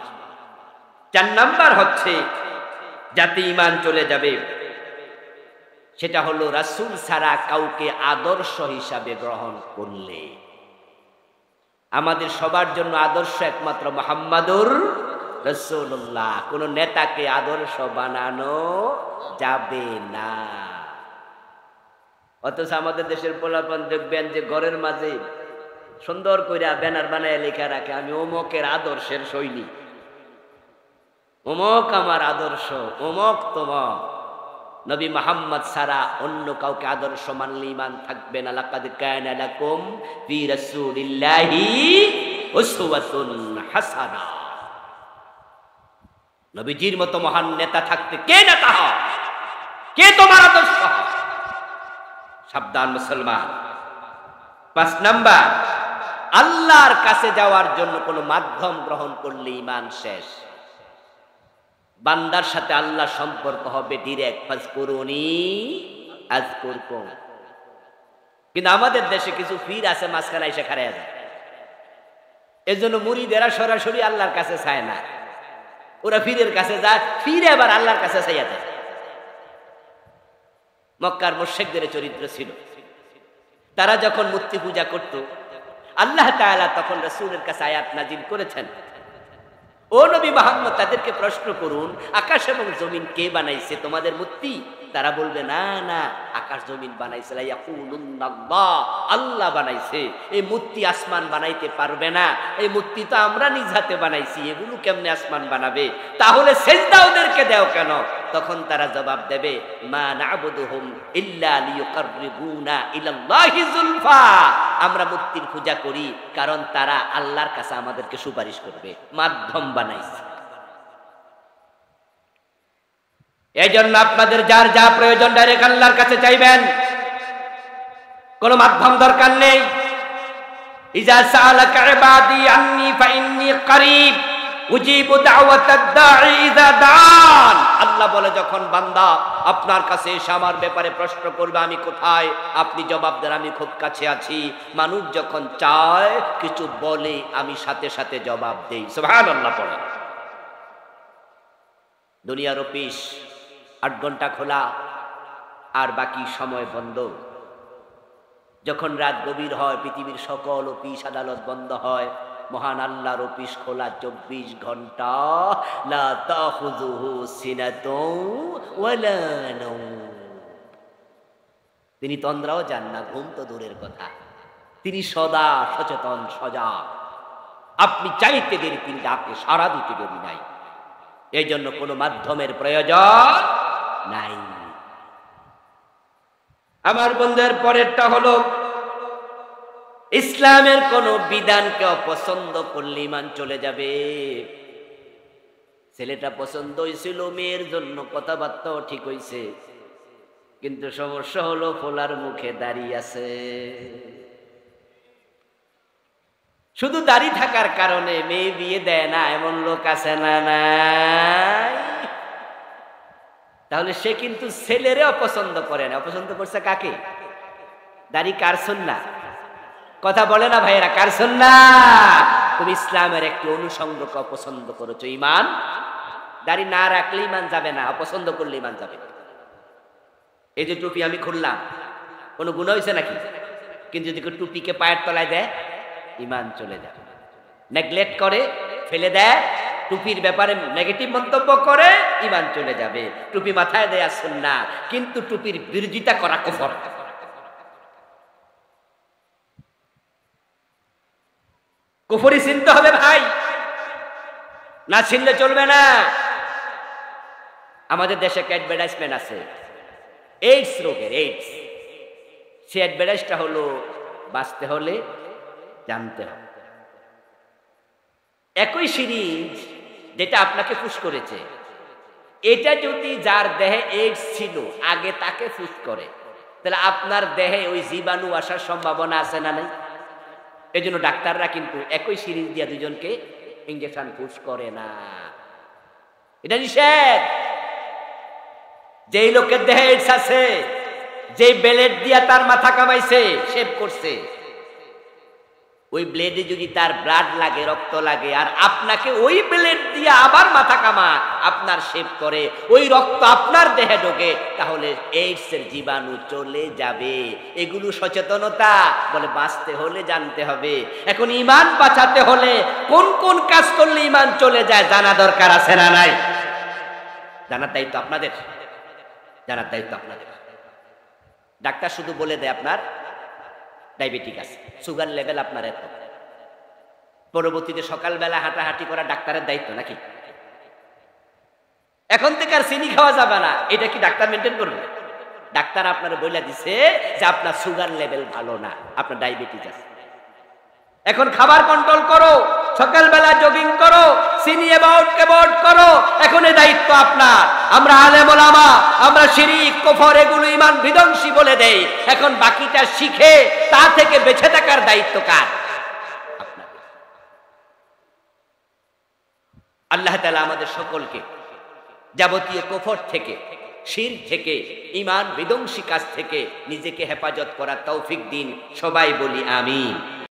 4 নাম্বার হচ্ছে যাতে ঈমান চলে যাবে, সেটা হলো রাসূল ছাড়া কাউকে আদর্শ হিসাবে গ্রহণ করলে। আমাদের সবার জন্য আদর্শ একমাত্র মুহাম্মাদুর রাসূলুল্লাহ। কোন নেতাকে আদর্শ বানানো যাবে না। অথচ আমাদের দেশের পোলাপান দেখবেন যে ঘরের মাঝে সুন্দর কইরা ব্যানার বানায় লেখা রাখে, আমি অমুকের আদর্শের সৈনিক, অমুক আমার আদর্শ, অমুক তমক। নবী মুহাম্মদ ছাড়া অন্য কাউকে আদর্শ মানলে ঈমান থাকবে না। লাকাদ কানা লাকুম ফি রাসূলিল্লাহি উসওয়াতুন হাসানা। নবীজির মতো মহান নেতা থাকতে কে নেতা হয়? কে তোমার আদর্শ? সাবধান মুসলমান, 5 নাম্বার, আল্লাহর কাছে যাওয়ার জন্য কোনো মাধ্যম গ্রহণ করলে ঈমান শেষ। বান্দার সাথে আল্লাহ সম্পর্ক হবে ডিরেক্ট, ফাজকুরুনি আযকুরকুম। কিন্তু আমাদের দেশে কিছু পীর আছে মাঝখানে এসে খাড়ায় যায়। এজন্য মুরিদেরা সরাসরি আল্লাহর কাছে চায় না, ওরা পীরের কাছে যায়, ফিরে আবার আল্লাহর কাছে চাইয়া যায়। মক্কার মুশরিকদের চরিত্র ছিল, তারা যখন মূর্তি পূজা করত, আল্লাহ তাআলা তখন রাসূলের কাছে আয়াত নাজিল করেছেন, ও নবী মুহাম্মদ তাদেরকে প্রশ্ন করুন, আকাশ এবং জমিন কে বানাইছে? তোমাদের মূর্তি? তারা বলবে না না, আকাশ জমিন বানাইছে লায়াকুলুন্নাল্লাহ, আল্লাহ বানাইছে। এই মূর্তি আসমান বানাইতে পারবে না, এই মূর্তি তো আমরা নিজ হাতে বানাইছি, এগুলো কেমনে আসমান বানাবে? তাহলে সিজদা ওদেরকে দাও কেন? তখন তারা জবাব দেবে, মা না'বুদুহুম ইল্লা লিয়ুকাররিবুনা ইলাল্লাহি যুলফা, আমরা মূর্তির পূজা করি কারণ তারা আল্লাহর কাছে আমাদেরকে সুপারিশ করবে, মাধ্যম বানাইছে। এই জন্য আপনাদের যার যা প্রয়োজন ডাইরেক্ট আল্লাহর কাছে চাইবেন, কোনো মাধ্যম দরকার নেই। ইজা সাআলাকা ইবাদি আন্নী ফাইন্নী করিব উজিবু দাওয়াতাদ দাঈ ইযা দান। আল্লাহ বলে, যখন বান্দা আপনার কাছে এসে আমার ব্যাপারে প্রশ্ন করবে আমি কোথায়, আপনি জবাব দেন আমি খুব কাছে আছি। মানুষ যখন চায় কিছু বলে, আমি সাথে সাথে জবাব দেই। সুবহানাল্লাহ পড়ে। দুনিয়ার অফিস 8 ঘন্টা খোলা আর বাকি সময় বন্ধ। যখন রাত গভীর হয়, পৃথিবীর সকল অফিস আদালত বন্ধ হয়, মহান আল্লাহর অফিস খোলা 24 ঘন্টা। লা তাখুযুহু সিনাতুন ওয়ালা নাওম। তিনি তন্দ্রাও যান না, ঘুম তো দূরের কথা, তিনি সদা সচেতন সজাগ। আপনি চাইতে দেরি, তিনি ডাকে সাড়া দিতে দেরি নাই। এই জন্য কোনো মাধ্যমের প্রয়োজন নাই। আমার বন্ধুদের পরেরটা হলো, ইসলামের কোন বিধানকে অপছন্দ করলে ঈমান চলে যাবে। ছেলেটা পছন্দ হয়েছিল মেয়ের জন্য, কথাবার্তাও ঠিক হয়েছে, কিন্তু সমস্যা হলো ফোলার মুখে দাড়ি আছে। শুধু দাড়ি থাকার কারণে মেয়ে বিয়ে দেয় না, এমন লোক আছে না নাই? তাহলে সে কিন্তু ছেলেরে অপছন্দ করে না। অপছন্দ করছে কাকে? দাড়ি কার সুন্নাহ? কথা বলে না ভাইয়েরা, কার সুন্নাহ? তুমি ইসলামের একটি অনুষঙ্গকে অপছন্দ করেছো। ঈমান, দাড়ি না রাখলে ঈমান যাবে না, অপছন্দ করলে ঈমান যাবে। এই যে টুপি আমি খুললাম, কোনো গুনাহ হয়েছে নাকি? কিন্তু যদি টুপিকে পায়ের তলায় দেয়, ঈমান চলে যায়। নেগলেক্ট করে, ফেলে দেয়, টুপির ব্যাপারে নেগেটিভ মন্তব্য করে, ঈমান চলে যাবে। টুপি মাথায় দেয়া সুন্নাহ, কিন্তু টুপির বিরোধিতা করা কুফর। কুফরি চিনতে হবে ভাই, না চিনলে চলবে না। আমাদের দেশে একটা অ্যাডভার্টাইজমেন্ট আছে এইডস রোগের, এইডস। সে অ্যাডভার্টাইজটা হলো, বাঁচতে হলে জানতে হবে। একই সিরিজ যেটা আপনাকে ফুস করেছে, এটা যদি যার দেহে এইডস ছিল আগে তাকে ফুস করে, তাহলে আপনার দেহে ওই জীবাণু আসার সম্ভাবনা আছে না নাই? এই জন্য ডাক্তাররা কিন্তু একই সিরিজ দিয়ে দুজনকে ইঞ্জেকশন ফুস করে না, এটা নিষেধ। যেই লোকের দেহে এইডস আছে, যে ব্লেড দিয়া তার মাথা কামাইছে, শেভ করছে, ওই ব্লেডে যদি তার ব্লাড লাগে, রক্ত লাগে, আর আপনাকে ওই ব্লেড দিয়ে আবার মাথা কামা, আপনার শেভ করে, ওই রক্ত আপনার দেহে ঢোকে, তাহলে এইডস এর জীবাণু চলে যাবে। এগুলো সচেতনতা বলে, বাঁচতে হলে জানতে হবে। এখন ঈমান বাঁচাতে হলে কোন কোন কাজ করলে ঈমান চলে যায় জানা দরকার আছে না নাই? জানার দায়িত্ব আপনাদের, জানার দায়িত্ব আপনাদের। ডাক্তার শুধু বলে দেয় আপনার ডায়াবেটিক আছে, সুগার লেভেল আপনার এত, পরবর্তীতে সকালবেলা হাঁটাহাঁটি করা ডাক্তারের দায়িত্ব নাকি? এখন থেকে আর চিনি খাওয়া যাবে না, এটা কি ডাক্তার মেনটেন করবে? ডাক্তার আপনার বলে দিছে যে আপনার সুগার লেভেল ভালো না, আপনার ডায়াবেটিস আছে, এখন খাবার কন্ট্রোল করো, সকালবেলা জগিং করো, সিনি অ্যাবাউট করো। এখন এই দায়িত্ব আপনার। আমরা আলেম ওলামা, আমরা শিরক কুফর এগুলো ঈমান বিধ্বংসী বলে দেই। এখন বাকিটা শিখে তা থেকে বেঁচে থাকার দায়িত্ব কার? আপনাদের। আল্লাহ তাআলা আমাদের সকলকে যাবতীয় কুফর থেকে, শিরক থেকে, ঈমান বিধ্বংসী কাজ থেকে নিজেকে হেফাজত করার তৌফিক দিন। সবাই বলি আমিন।